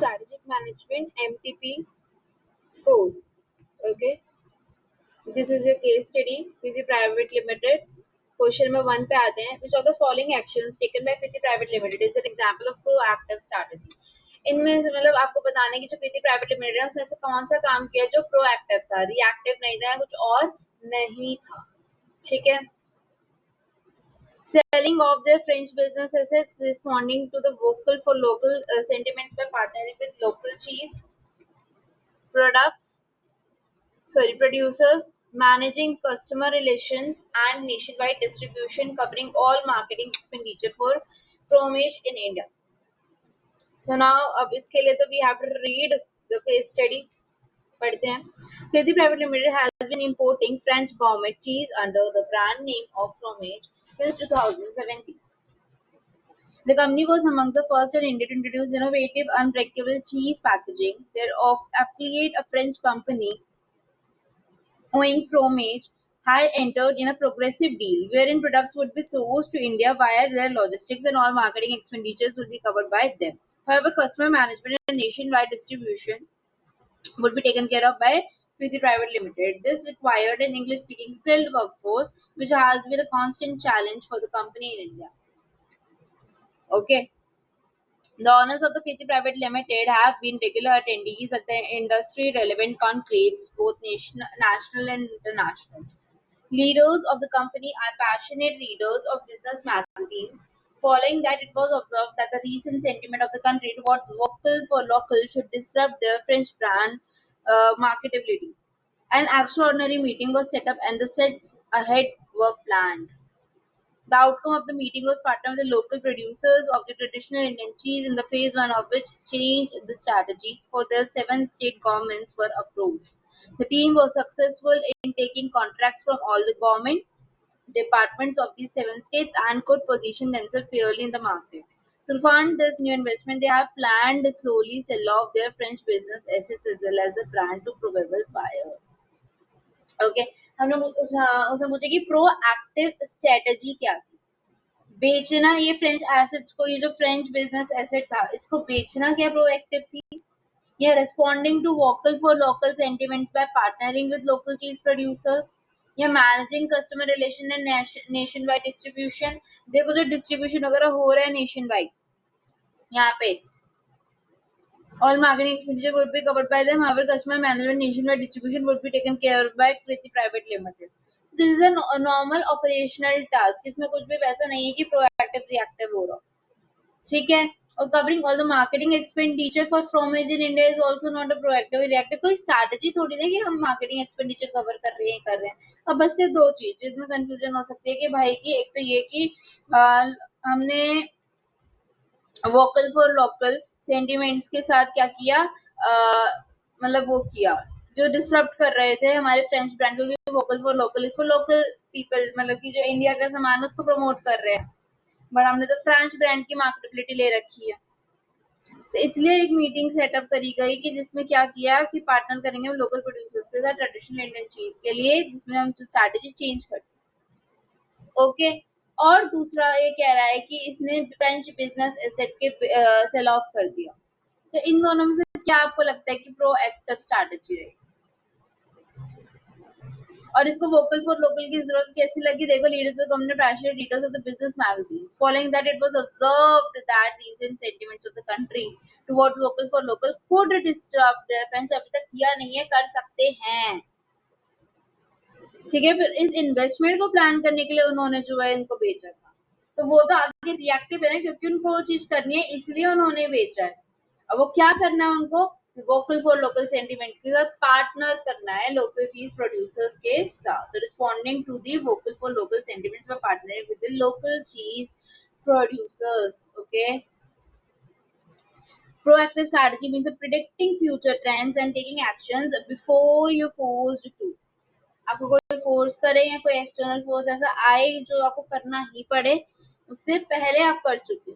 Strategic Management MTP4. Okay, this is a case study. Kriti Private Limited. Question number 1 पे आते हैं. Which of the following actions taken by Kriti Private Limited is an example of proactive strategy? इनमें से मतलब आपको बताने की जो कृति प्राइवेट लिमिटेड है उसने ऐसा कौन सा काम किया जो प्रोएक्टिव था, रिएक्टिव नहीं था, कुछ और नहीं था. ठीक है. Selling of their French business assets, responding to the vocal for local sentiments by partnering with local cheese producers, managing customer relations and nationwide distribution, covering all marketing expenditure for Fromage in India. So now, अब इसके लिए तो we have to read the case study. पढ़ते हैं. Kriti Private Limited has been importing French gourmet cheese under the brand name of Fromage since 2017. The company was among the first in India to introduce innovative, unbreakable cheese packaging. Their affiliate, a French company, owing Fromage, had entered in a progressive deal wherein products would be sourced to India via their logistics and all marketing expenditures would be covered by them. However, customer management and nationwide distribution would be taken care of by Kriti Private Limited. This required an English-speaking skilled workforce, which has been a constant challenge for the company in India. Okay. The owners of the Kriti Private Limited have been regular attendees at the industry-relevant conclaves, both national and international. Leaders of the company are passionate readers of business magazines. Following that, it was observed that the recent sentiment of the country towards vocal for local should disrupt their French brand marketability. An extraordinary meeting was set up and the sets ahead were planned. The outcome of the meeting was partner with the local producers of the traditional Indian cheese, in the phase 1 of which change the strategy for their 7 state governments were approved. The team was successful in taking contracts from all the government departments of these 7 states and could position themselves fairly in the market. To fund this new investment, they have planned to slowly sell off their French business assets as well as the brand to probable buyers. Okay हम लोग उसने पूछा कि proactive strategy क्या थी. बेचना ये French assets को, ये जो फ्रेंच बिजनेस एसेट था इसको बेचना क्या प्रोएक्टिव थी, या responding to vocal for local sentiments by partnering with local cheese producers, या managing customer relation and nationwide distribution. देखो जो डिस्ट्रीब्यूशन वगैरह हो रहा है नेशन वाइड, यहाँ पे all marketing expenditure would be covered by them. However, customer management nationwide distribution would be taken care of by Kriti Private Limited. This is a normal operational task. इसमें कुछ भी वैसा नहीं है कि proactive reactive हो रहा. ठीक है. और covering all the marketing expenditure for Fromage in India is also not a proactive reactive. कोई strategy थोड़ी ना कि हम marketing expenditure cover कर रहे हैं. अब बस ये दो चीज जिसमें confusion हो सकती है कि भाई की एक तो ये कि हमने vocal for local सेंटिमेंट्स के साथ क्या किया, मतलब वो किया जो डिसरप्ट कर रहे थे हमारे फ्रेंच ब्रांड को, क्योंकि वोकल फॉर लोकल इसको लोकल पीपल मतलब कि जो इंडिया का सामान है उसको प्रमोट कर रहे हैं, बट हमने तो फ्रेंच ब्रांड की मार्केटेबिलिटी ले रखी है. तो इसलिए एक मीटिंग सेटअप करी गई कि जिसमें क्या किया कि पार्टनर करेंगे हम लोकल प्रोड्यूसर्स के साथ ट्रेडिशनल इंडियन चीज के लिए, जिसमें हम स्ट्रैटेजी चेंज करते हैं. ओके. और दूसरा ये कह रहा है कि इसने फ्रेंच बिजनेस एसेट के सेल ऑफ कर दिया. तो इन दोनों में से क्या आपको लगता है कि प्रोएक्टिव स्ट्रैटेजी रही, और इसको वोकल फॉर लोकल की जरूरत कैसी लगी? देखो, leaders of company passionate readers of the business magazine. Following that it was observed that recent sentiments of the country towards vocal for local could disturb their French. अभी तक किया नहीं है, कर सकते हैं. ठीक है. फिर इस इन्वेस्टमेंट को प्लान करने के लिए उन्होंने जो है इनको बेचा था, तो वो तो आगे रिएक्टिव है ना, क्योंकि उनको वो चीज करनी है इसलिए उन्होंने बेचा है. अब वो क्या करना है उनको, वोकल फॉर लोकल सेंटिमेंट के साथ पार्टनर करना है लोकल चीज प्रोड्यूसर्स के साथ. तो responding to the vocal for local sentiments by partnering with the local cheese producers. Okay. Proactive strategy means predicting future trends and taking actions before you forced to. आपको कोई force करे या कोई external force ऐसा आए जो आपको करना ही पड़े, उससे पहले आप कर चुके.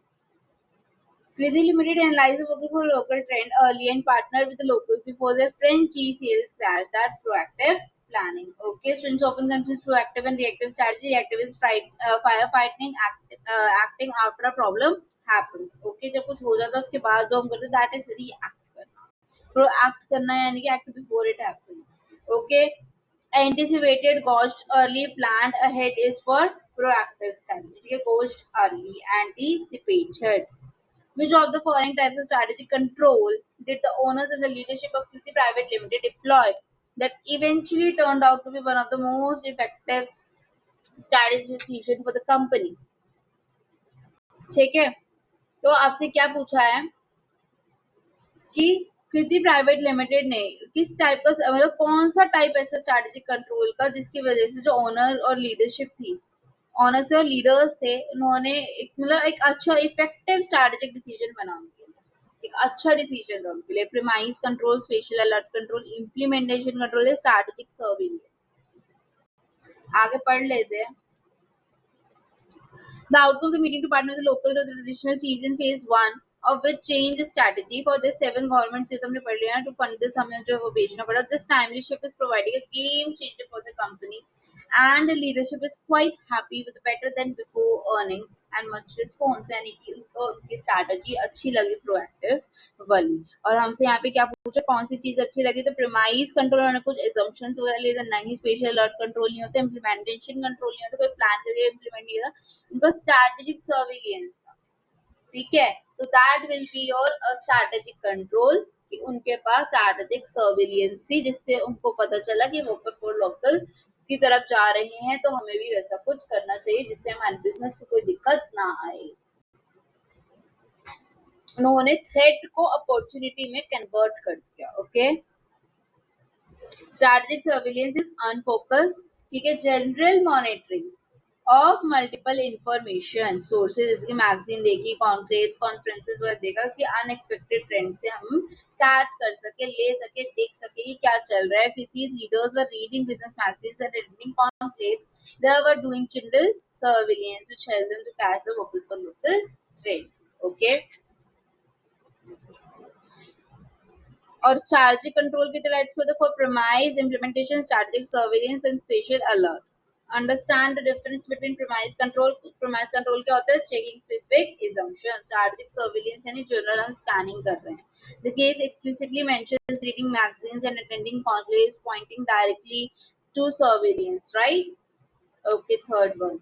Kriti Limited analyzed the vocal for local trend early and partnered with the locals before their French cheese sales crash. That's proactive planning. Okay, students often confuse proactive and reactive strategy. Reactive is firefighting, acting after a problem happens. Okay, जब कुछ हो जाता है उसके बाद जो हम करते हैं that is reactive. प्रोएक्ट करना है यानी कि act before it happens. Okay. Anticipated, gauged early, planned ahead is for proactive strategy. ठीक है, gauged early, anticipated. Which of the following types of strategic control did the owners and the leadership of Kriti Private Limited deploy that eventually turned out to be one of the most effective strategic decision for the company? ठीक है, तो आपसे क्या पूछा है कि कृति private limited ने किस टाइप का मतलब कौन सा टाइप ऐसा स्ट्रैटेजिक कंट्रोल का जिसकी वजह से जो ओनर और लीडरशिप थी, ऑनर्स और लीडर्स थे, उन्होंने एक मतलब एक अच्छा इफेक्टिव स्ट्रैटेजिक डिसीजन बना उनके लिए, एक अच्छा डिसीजन था उनके लिए. Premise control, special alert control, implementation control, strategic surveillance. आगे पढ़ लेते हैं. The outcome of the meeting to partner with the local to the traditional cheese in phase 1 of which change strategy for this 7 government से तुमने पढ़ लिया to fund this हमें जो है वो बेचना पड़ा. This timely shift is providing a game changer for the company and the leadership is quite happy with better than before earnings and much response. यानी कि उनको उनकी स्ट्रैटेजी अच्छी लगी प्रोएक्टिव वाली. और हमसे यहाँ पे क्या पूछा कौन सी चीज अच्छी लगी, तो प्रीमाइज कंट्रोल उन्होंने कुछ एजम्पशंस वगैरह लिए थे, नहीं स्पेशल अलर्ट कंट्रोल नहीं होते, इम्प्लीमेंटेशन कंट्रोल नहीं होता, कोई प्लान करके इम्प्लीमेंट नहीं था, उनका स्ट्रैटेजिक सर्विलेंस था. ठीक है, तो that will be your strategic control कि उनके पास स्ट्रैटेजिक सर्विलेंस थी जिससे उनको पता चला कि वोकल फॉर लोकल की तरफ जा रहे हैं तो हमें भी वैसा कुछ करना चाहिए जिससे हमारे बिजनेस को कोई दिक्कत ना आए. उन्होंने थ्रेट को अपॉर्चुनिटी में कन्वर्ट कर दिया. Okay. Strategic surveillance is unfocused. ठीक है, general monitoring of multiple information sources, जैसे मैगजीन देखी, कॉन्क्लेव्स, कॉन्फ्रेंसेस वगैरह देखा कि अनएक्सपेक्टेड ट्रेंड से हम कैच कर सके, ले सके, देख सके कि क्या चल रहा है. फिर these leaders were reading business magazines and attending conclaves. They were doing general surveillance which helped them to catch the vocal for local trend. Okay. और strategic control की तरह इसको for premise implementation, strategic surveillance and spatial alert. Understand the difference between premise control. Premise control क्या होता है? Checking specific assumptions. Strategic surveillance यानी journal हम scanning कर रहे हैं. The case explicitly mentions reading magazines and attending conclaves, pointing directly to surveillance, right? Okay, third one.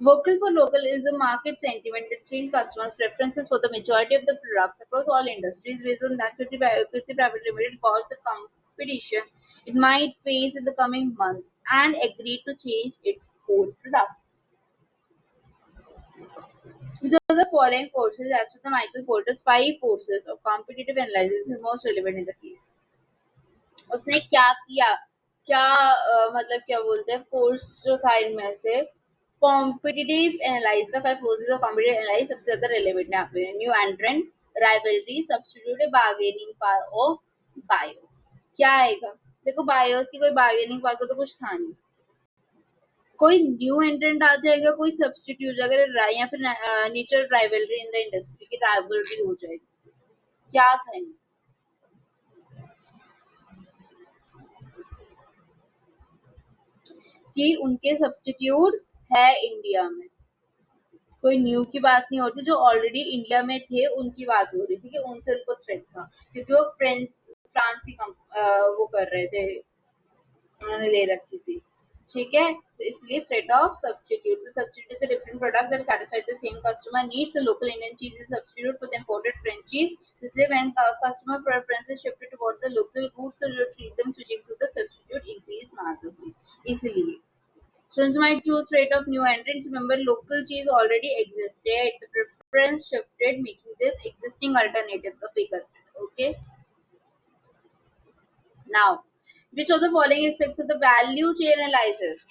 Vocal for local is a market sentiment that changes customers' preferences for the majority of the products across all industries based on that Kriti Private Limited caused the competition it might face in the coming month and agreed to change its core product. Which of the following forces, as per the Michael Porter's 5 forces of competitive analysis, is most relevant in the case? उसने क्या किया, क्या मतलब क्या बोलते हैं force जो था इनमें से कॉम्पिटिटिव एनालाइज का 5 फोर्सेस ऑफ कॉम्पिटिटिव एनालाइज सबसे ज्यादा रिलेवेंट है यहाँ पे. New एंट्रेंट, rivalry, substitute, bargaining power of buyers. क्या आएगा? देखो बायर्स की कोई बार्गेनिंग पावर को तो कुछ था नहीं, कोई न्यू एंट्रेंट आ जाएगा, कोई सब्स्टिट्यूट अगर या फिर nature rivalry in the industry की राइवलरी हो जाएगी. क्या था इनमें? कि उनके सब्स्टिट्यूट है इंडिया में, कोई न्यू की बात नहीं होती, जो ऑलरेडी इंडिया में थे उनकी बात हो रही थी कि उनसे उनको थ्रेट था क्योंकि वो फ्रांस की वो कर रहे थे, उन्होंने ले रखी थी. ठीक है, तो इसलिए threat of substitute. Substitute is a different product that satisfies the same customer needs. A local Indian cheese is a substitute for the imported French cheese. This is when customer preferences shifted towards the local goods, so you treat them switching to the substitute increased massively. इसलिए students might choose rate of new entrants. Remember, local cheese already existed. The preference shifted, making this existing alternatives a bigger threat. Okay. Now, which of the following aspects of the value chain analysis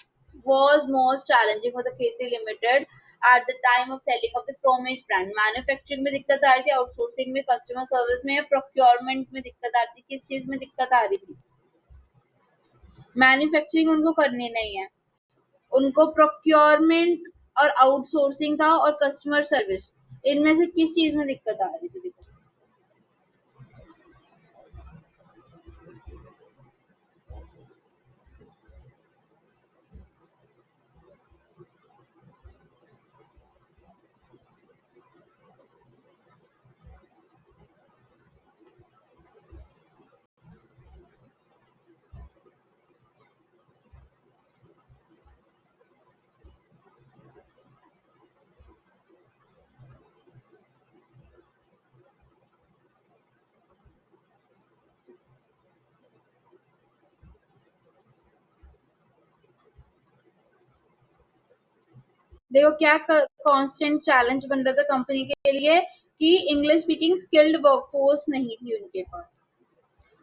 was most challenging for the Kriti Limited at the time of selling of the Fromage brand? Manufacturing में दिक्कत आ रही थी, outsourcing में, customer service में, procurement में दिक्कत आ रही थी, किस चीज में दिक्कत आ रही थी? मैन्युफैक्चरिंग उनको करनी नहीं है, उनको प्रोक्योरमेंट और आउटसोर्सिंग था और कस्टमर सर्विस, इनमें से किस चीज में दिक्कत आ रही थी? देखो क्या कांस्टेंट चैलेंज बन रहा था कंपनी के लिए कि इंग्लिश स्पीकिंग स्किल्ड वर्कफोर्स नहीं थी उनके पास।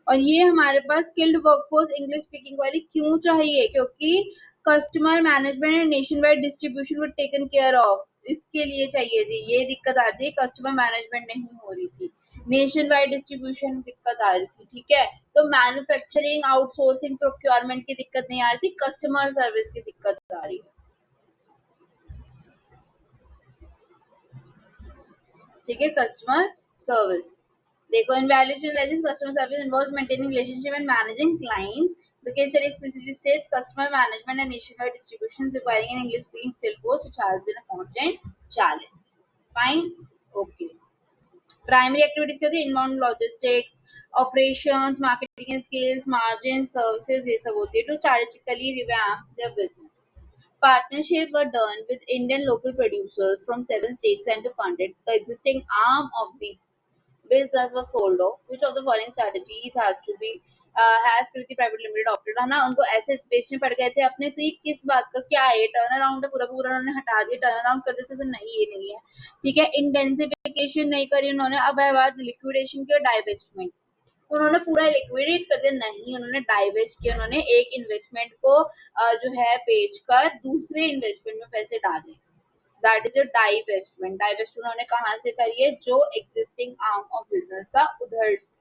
और ये हमारे पास स्किल्ड वर्कफोर्स इंग्लिश स्पीकिंग वाली क्यों चाहिए, क्योंकि customer management and nationwide distribution वो टेकन केयर ऑफ, इसके लिए चाहिए थी। ये दिक्कत आती है, कस्टमर मैनेजमेंट नहीं हो रही थी, नेशन वाइड डिस्ट्रीब्यूशन दिक्कत आ रही थी, ठीक है। तो मैन्युफैक्चरिंग आउटसोर्सिंग प्रोक्योरमेंट की दिक्कत नहीं आ रही थी, कस्टमर सर्विस की दिक्कत आ रही है, ठीक है। कस्टमर सर्विस देखो, in valuation analysis, customer service involves maintaining relationship and managing clients. The case study explicitly states customer management and nationwide distribution requiring an English speaking skill force, which has been a constant challenge. Fine, okay. Primary activities क्या होती है? Inbound logistics, operations, marketing and skills, margin, services, ये सब होती है to strategically revamp their business. Partnership were done with Indian local producers from 7 states and to funded the existing arm of the business was sold off. Which of the following strategies has Kriti Private Limited opted? है ना, उनको assets बेचने पड़ गए थे अपने, तो ये किस बात का क्या है? टर्न अराउंड है, पूरा पूरा उन्होंने हटा दिया, टर्न अराउंड कर देते तो नहीं, ये नहीं है, ठीक है। इंटेंसिफिकेशन नहीं करी उन्होंने, अब है बात लिक्विडेशन की और डाइवेस्टमेंट। उन्होंने पूरा लिक्विडेट कर दिया नहीं, उन्होंने डाइवेस्ट किया, उन्होंने एक इन्वेस्टमेंट को जो है बेचकर दूसरे इन्वेस्टमेंट में पैसे डाले, that is a divestment. Divest उन्होंने कहाँ से करी है? जो एग्जिस्टिंग आर्म ऑफ बिजनेस था उधर से,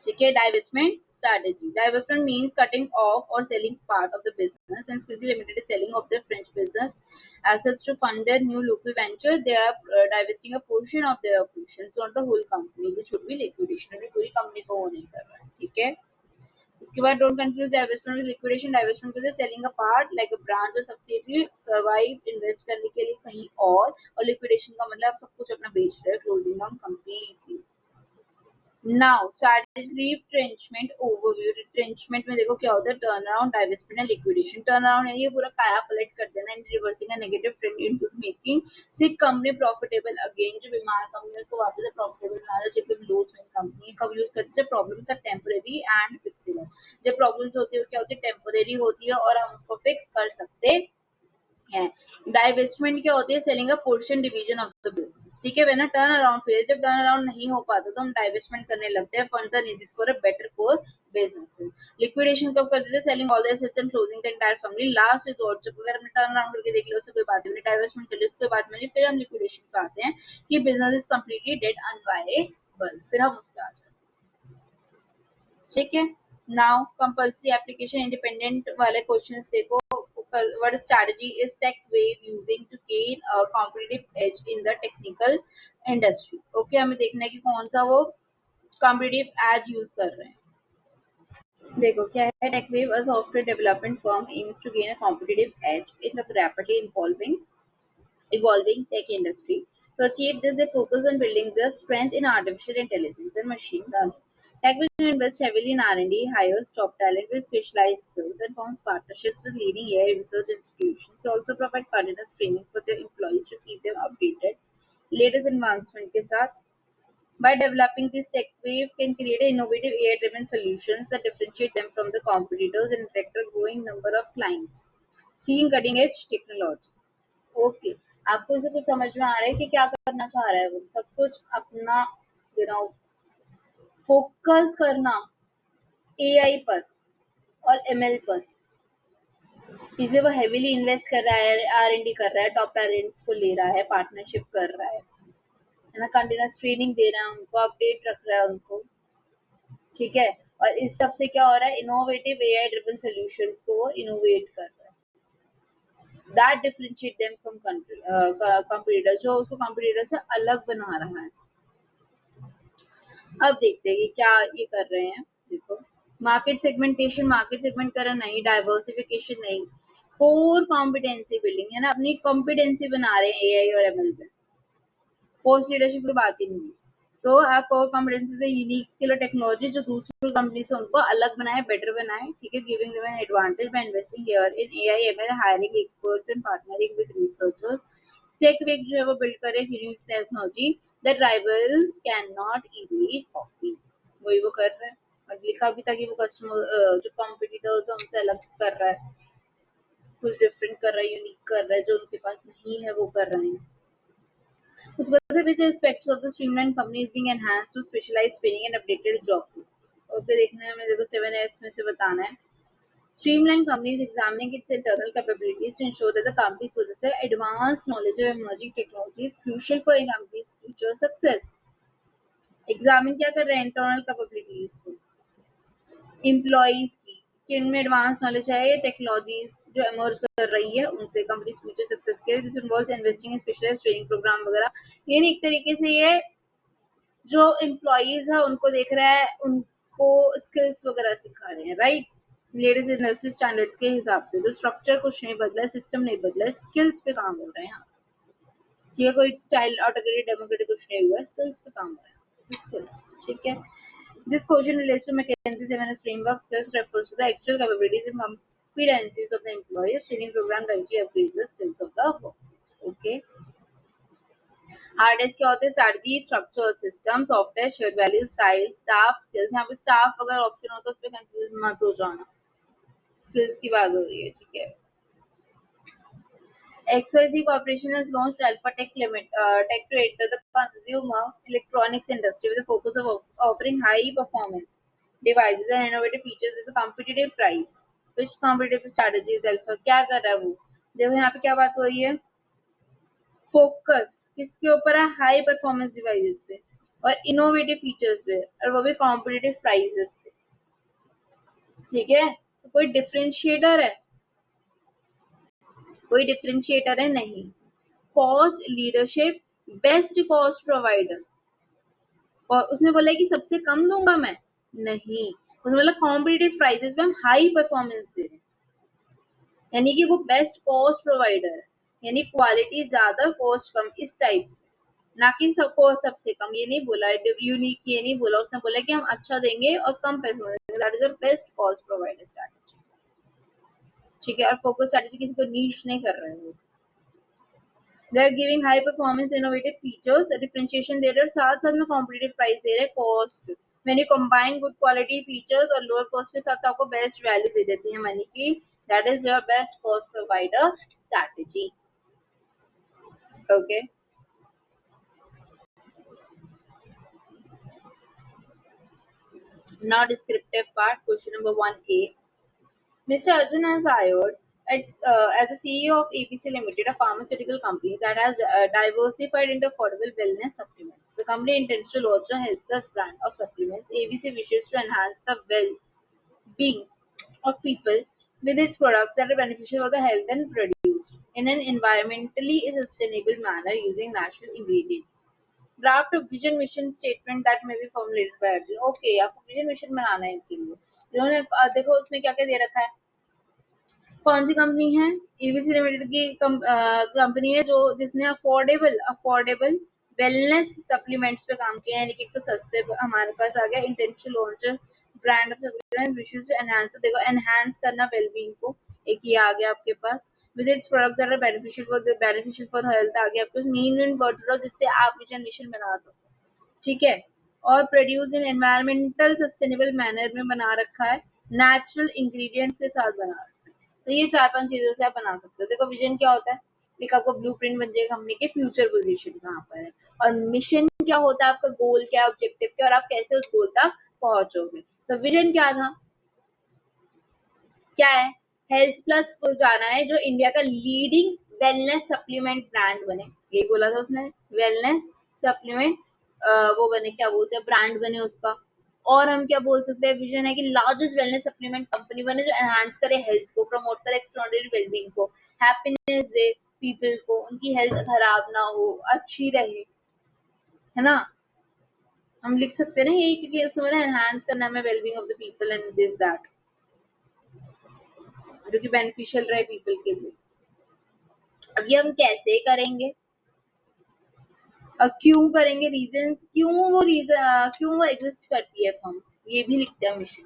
ठीक है। Divestment strategy. Divestment means cutting off or selling part of the business, and Smriti Limited is selling off their French business assets to fund their new local venture. They are divesting a portion of their operations, not the whole company, which would be liquidation. अभी पूरी company को वो नहीं कर रहा है, ठीक है। उसके बाद don't confuse divestment with liquidation. Divestment को selling a part like a branch और सब्सिडियरी सर्वाइव इन्वेस्ट करने के लिए कहीं और लिक्विडेशन का मतलब सब कुछ अपना बेच रहे हैं, closing down completely. Now strategic retrenchment overview. Retrenchment में देखो क्या होता है? Turn around, divestment and liquidation. Turn around यानी ये पूरा काया पलट कर देना, and reversing a negative trend into making sick company profitable again. जो बीमार कंपनी है उसको वापस से प्रॉफिटेबल बना रहा है, एकदम लॉस में कंपनी कब यूज करते हैं? Problems are temporary and fixable. जब प्रॉब्लम्स होती है क्या होती है? टेम्परेरी होती है और हम उसको फिक्स कर सकते है। डाइवेस्टमेंट क्या होती है? Selling a portion division of the business, ठीक है। When a turn around phase, जब टर्न अराउंड नहीं हो पाता तो हम डाइवेस्टमेंट करने लगते हैं, fund are needed for a better core businesses. Liquidation कब करते थे? Selling all the assets and closing the entire family. Last resort, जब अगर हमने टर्न अराउंड करके देख लिया उससे कोई बात नहीं, डाइवेस्टमेंट कर लिया उसके बाद में फिर हम लिक्विडेशन पे आते हैं कि business is completely dead unviable, फिर हम उस पे आ जाते हैं, ठीक है। नाउ कंपल्सरी एप्लीकेशन इंडिपेंडेंट वाले क्वेश्चंस देखो। what strategy is TechWave using to gain a competitive edge in the technical industry? Okay, हमें देखना है कि कौन सा वो competitive edge यूज कर रहे हैं। देखो क्या है? TechWave, a software development firm, aims to gain a competitive edge in the rapidly evolving tech industry. To achieve this, they focus on building their strength in artificial intelligence and machine learning. Tech will invest heavily in R&D, hires top talent with specialized skills, and forms partnerships with leading AI research institutions. They also provide continuous training for their employees to keep them updated. Latest advancement के साथ, by developing this tech wave can create innovative AI-driven solutions that differentiate them from the competitors and attract a growing number of clients. Seeing cutting-edge technology. Okay, आपको इसे कुछ समझ में आ रहा है कि क्या करना चाह रहा है? वो सब कुछ अपना फोकस करना एआई पर और एमएल पर, इसलिए वो हेवीली इन्वेस्ट कर रहा है, आर&डी कर रहा है, टॉप टैलेंट्स को ले रहा है, पार्टनरशिप कर रहा है ना, कंटिन्यूस ट्रेनिंग दे रहा है उनको, अपडेट रख रहा है उनको, ठीक है। और इस सब से क्या हो रहा है? इनोवेटिव एआई ड्रिवन सॉल्यूशंस को वो इनोवेट कर रहा है, that differentiate them from competitor, जो उसको कंपटीटर से अलग बना रहा है। अब देखते हैं कि क्या ये कर रहे हैं। देखो, मार्केट सेगमेंटेशन, मार्केट सेगमेंट करना नहीं, डाइवर्सिफिकेशन नहीं, कोर कॉम्पिटेंसी बिल्डिंग है ना, अपनी कॉम्पिटेंसी बना रहे हैं एआई और एमएल पे। पोस्ट लीडरशिप की बात ही नहीं है। तो आप कोर कॉम्पिटेंसी से यूनिक स्किल और टेक्नोलॉजी जो दूसरी कंपनी से उनको अलग बनाए, बेटर बनाए, ठीक है। Giving them an advantage by investing here in AI ML, hiring experts and partnering with researchers. TechWave जो है वो बिल्ड करे unique technology that rivals can not easily copy, वही वो कर रहा है। और लिखा भी था कि वो कस्टमर जो कॉम्पिटिटर्स है उनसे अलग कर रहा है। कुछ डिफरेंट कर रहा है, यूनिक कर रहा है, जो उनके पास नहीं है वो कर रहे हैं। उसके बाद which aspects of the streamlined company is being enhanced through specialized training and updated job. Okay, देखना है, मैं देखो 7S में से बताना है. Streamlined company is examining its internal capabilities to ensure that the companies possess advanced knowledge of emerging technologies crucial for a company's future success. Examine क्या कर रहे हैं? Internal capabilities को, employees की, कि उनमें एडवांस नॉलेज है, ये टेक्नोलॉजीज जो एमर्ज कर रही है उनसे कंपनी फ्यूचर सक्सेस के लिए. This involves investing in specialised training program वगैरह. ये एक तरीके से ये जो एम्प्लॉइज है उनको देख रहा है, उनको स्किल्स वगैरह सिखा रहे हैं, राइट. लेटेस्ट इंडस्ट्री स्टैंडर्ड्स के हिसाब से. तो स्ट्रक्चर कुछ नहीं बदला है, सिस्टम नहीं बदला है, स्किल्स पे काम हो रहा है यहाँ. ठीक है, कोई स्टाइल ऑटोक्रेटिक डेमोक्रेटिक कुछ नहीं हुआ है, स्किल्स पे काम हो रहा है. स्किल्स, ठीक है. This quotient relates to McKinsey's 7S framework. Skills refers to the actual capabilities and competencies of the employees. Training program directly upgrades the skills of the workforce. Okay. Hard क्या होते हैं? Strategy, structure, system, software, shared value, style, staff, skills. यहाँ पे staff अगर option हो तो उस पर कंफ्यूज मत हो जाना. स्किल्स की बात हो रही है, ठीक है. XYZ Corporation has launched Alpha Tech Tech to enter the consumer electronics industry with a focus of offering high performance devices and innovative features at a competitive price. Which competitive strategy is Alpha? क्या कर रहा है वो? देखो यहाँ पे क्या बात हो रही है? फोकस किसके ऊपर है? हाई परफॉर्मेंस डिवाइसेस पे और इनोवेटिव फीचर्स पे, और वो भी कॉम्पिटिटिव प्राइसेस पे. ठीक है, तो कोई डिफरेंशिएटर है? कोई डिफरेंशिएटर है नहीं. Cost leadership, best cost provider, और उसने बोला कि सबसे कम दूंगा मैं नहीं. उसने बोला कॉम्पिटिटिव प्राइसेस पे हम हाई परफॉर्मेंस दे रहे हैं, यानी कि वो बेस्ट कॉस्ट प्रोवाइडर है, यानी क्वालिटी ज्यादा कॉस्ट कम, इस टाइप. ना कि सबको सबसे कम, ये नहीं बोला, यूनिक ये नहीं बोला. उसने बोला कि हम अच्छा देंगे और कम पैसे में देंगे. That is our best cost provider strategy. ठीक है, और फोकस स्ट्रैटेजी किसी को नीश नहीं कर रहे हैं वो. They are giving high performance innovative features, differentiation दे रहे हैं, साथ साथ में competitive price दे रहे हैं. cost, when you combine good quality features और lower cost के साथ आपको best value दे देती है money की. That is your best cost provider strategy. Okay. Now descriptive part, question number 1A. Mr. Arjun has hired as a CEO of ABC Limited, a pharmaceutical company that has diversified into affordable wellness supplements. The company intends to launch a health plus brand of supplements. ABC wishes to enhance the well-being of people with its products that are beneficial for the health and produced in an environmentally sustainable manner using natural ingredients. Draft a vision mission statement that may be formulated by Arjun. Okay, आपको vision mission बनाना है इनके लिए. इन्होंने देखो उसमें क्या क्या दे रखा है. कौन सी कंपनी है? एबीसी लिमिटेड की कंपनी है जो जिसने अफोर्डेबल वेलनेस सप्लीमेंट्स पे काम किया है, यानी कि तो सस्ते हमारे पास आ गया. Intention launch brand of supplements wishes to enhance, तो देखो एनहांस करना वेलबींग को, एक ये आ गया आपके पास. With its products that are beneficial for health आ गया आपके मीन वर्ड जिससे आप विजन मिशन बना सको. ठीक है, और produce in environmental sustainable manner में बना रखा है, नेचुरल इंग्रेडिएंट्स के साथ बना रखा है. तो ये 4-5 चीजों से आप बना सकते हो. देखो विजन क्या होता है, एक आपको ब्लूप्रिंट बन जाएगा कंपनी के फ्यूचर पोजीशन कहाँ पर है, और मिशन क्या होता है, आपका गोल क्या है, ऑब्जेक्टिव क्या, और आप कैसे उस गोल तक पहुंचोगे. तो विजन क्या था, क्या है? हेल्थ प्लस को जाना है जो इंडिया का लीडिंग वेलनेस सप्लीमेंट ब्रांड बने. यही बोला था उसने, वेलनेस सप्लीमेंट वो बने, क्या बोलते हैं, ब्रांड बने उसका. और हम क्या बोल सकते हैं, विजन है कि लार्जेस्ट वेलनेस सप्लीमेंट कंपनी बने जो एनहांस करे हेल्थ को, प्रमोट करे एक्स्ट्राऑर्डिनरी वेलबींग को, हैप्पीनेस दे पीपल को, उनकी हेल्थ खराब ना हो, अच्छी रहे, है ना. हम लिख सकते हैं ना यही, क्योंकि उसमें एनहांस करना है wellbeing of the people and this that, जो कि बेनिफिशियल रहे पीपल के लिए. अब ये हम कैसे करेंगे और क्यों करेंगे, रीजंस क्यों वो एग्जिस्ट करती है फर्म, ये भी लिखते हैं मिशन.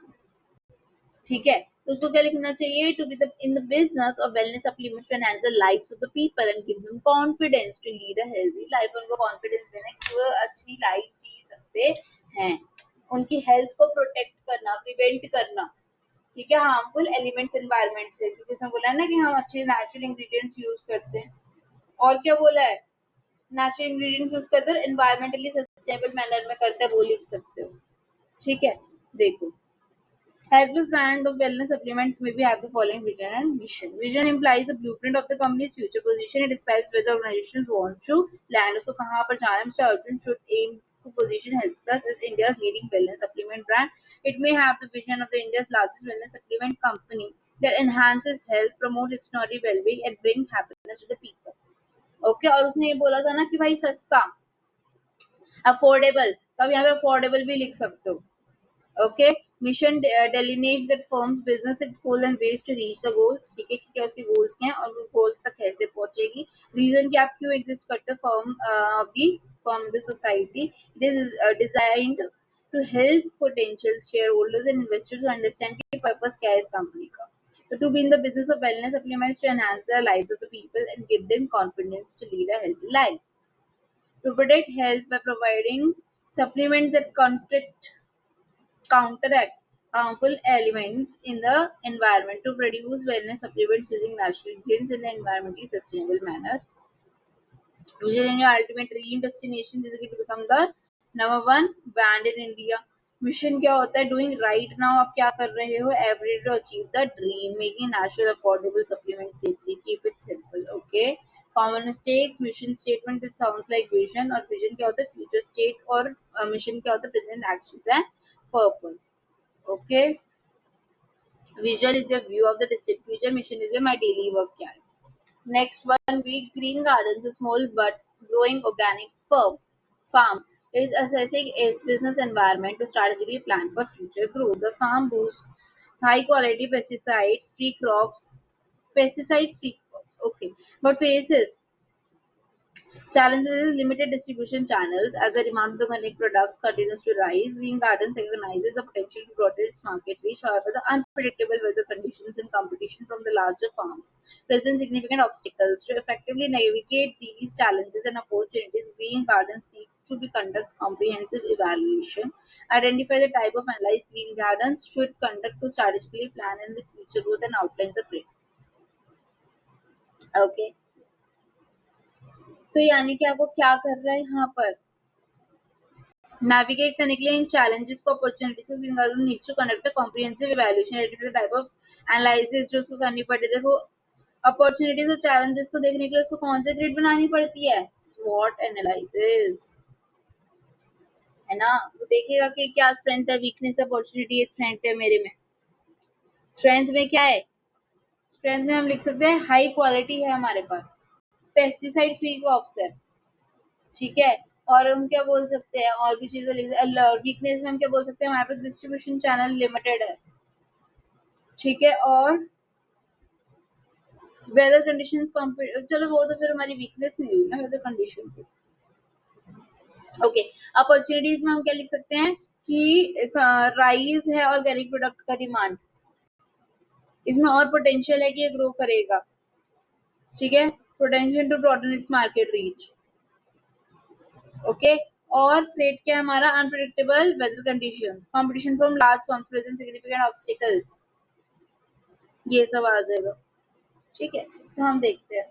ठीक है, तो उसको क्या लिखना चाहिए, to be in the business of wellness supplements to enhance the lives of the people and give them confidence to lead a healthy life. उनको कॉन्फिडेंस देना कि वो अच्छी लाइफ जी सकते हैं, उनकी हेल्थ को प्रोटेक्ट करना, प्रिवेंट करना, ठीक है, हार्मफुल एलिमेंट्स एनवायरमेंट से, क्योंकि उसने बोला है ना कि हम अच्छे नेचुरल इंग्रेडिएंट्स यूज करते हैं। और क्या बोला है, नेचुरल इंग्रेडिएंट्स यूज करते हैं, एनवायरमेंटली सस्टेनेबल मैनर में करते हैं, वो लिख सकते हो। ठीक है, देखो, Hasbro's brand of wellness supplements maybe have the following vision and mission. Vision implies the blueprint of the company's future position. It describes where the organization wants to land. So, कहाँ पर जाना है? Mr. Arjun should aim to position Health Plus as India's leading wellness supplement brand. It may have the vision of the India's largest wellness supplement company that enhances health, promotes extraordinary well-being, and brings happiness to the people. Okay, और उसने ये बोला था ना कि भाई सस्ता, affordable, तो अब यहाँ पे अफोर्डेबल भी लिख सकते हो। Okay, mission delineates that firm's business its goal and ways to reach the goals। ठीक है, क्या उसके गोल्स क्या हैं और वो गोल्स तक कैसे पहुंचेगी, रीजन कि आप क्यों एग्जिस्ट करते हो, firm of the firm the society. It is designed to help potential shareholders and investors to understand कि पर्पस क्या है इस कंपनी का। So to be in the business of wellness supplements to enhance the lives of the people and give them confidence to lead a healthy life. To protect health by providing supplements that counteract harmful elements in the environment, to produce wellness supplements using natural ingredients in an environmentally sustainable manner. Vision in your ultimate dream destination is to become the number one brand in India. Mission क्या होता है, doing right now, आप क्या कर रहे हो, every two achieve the dream, making natural affordable supplement safely, keep it simple. Okay, common mistakes, mission statement it sounds like vision, और vision क्या होता है फ्यूचर स्टेट, और मिशन क्या होता है present actions and purpose. Okay, visual is your view of the distant future, mission is your my daily work क्या है। Next one, week green gardens, a small but growing organic farm is assessing its business environment to strategically plan for future growth. The farm boosts high quality pesticides free crops. Okay, but faces challenges with limited distribution channels as the demand of the organic product continues to rise. Green Gardens recognizes the potential to broaden its market reach. However, the unpredictable weather conditions and competition from the larger farms present significant obstacles. To effectively navigate these challenges and opportunities, Green Gardens need to be conduct comprehensive evaluation, identify the type of analyzed Green Gardens should conduct to strategically plan and its future growth and outlines the plan. Okay. तो यानी कि आपको क्या करना है यहाँ पर, navigate करने के लिए इन चैलेंजेस को अपॉर्चुनिटीज को need to conduct a comprehensive evaluation, identify the type of analysis जो उसको करनी पड़ती है। देखो, अपॉर्चुनिटीज और चैलेंजेस को देखने के लिए उसको कौन सी ग्रिड बनानी पड़ती है, स्वॉट एनालिसिस, है ना। वो देखेगा कि क्या स्ट्रेंथ है, वीकनेस, अपॉर्चुनिटी है, थ्रेट है मेरे में। स्ट्रेंथ में क्या है, स्ट्रेंथ में हम लिख सकते हैं हाई क्वालिटी है हमारे पास, पेस्टिसाइड फ्री क्रॉप्स है, ठीक है। और हम क्या बोल सकते हैं, और भी चीजें लिख, वीकनेस में हम क्या बोल सकते हैं, हमारे पास डिस्ट्रीब्यूशन चैनल लिमिटेड है, ठीक है। और वेदर कंडीशंस, चलो वो तो फिर हमारी वीकनेस नहीं हुई ना वेदर कंडीशन की। ओके, अपॉर्चुनिटीज में हम क्या लिख सकते हैं कि राइज है ऑर्गेनिक प्रोडक्ट का डिमांड, इसमें और पोटेंशियल है कि ये ग्रो करेगा, ठीक है। Potential to broaden its market reach. Okay, और थ्रेट क्या है हमारा, unpredictable weather conditions, competition from large firms, present significant obstacles, ये सब आ जाएगा, ठीक है। तो हम देखते हैं,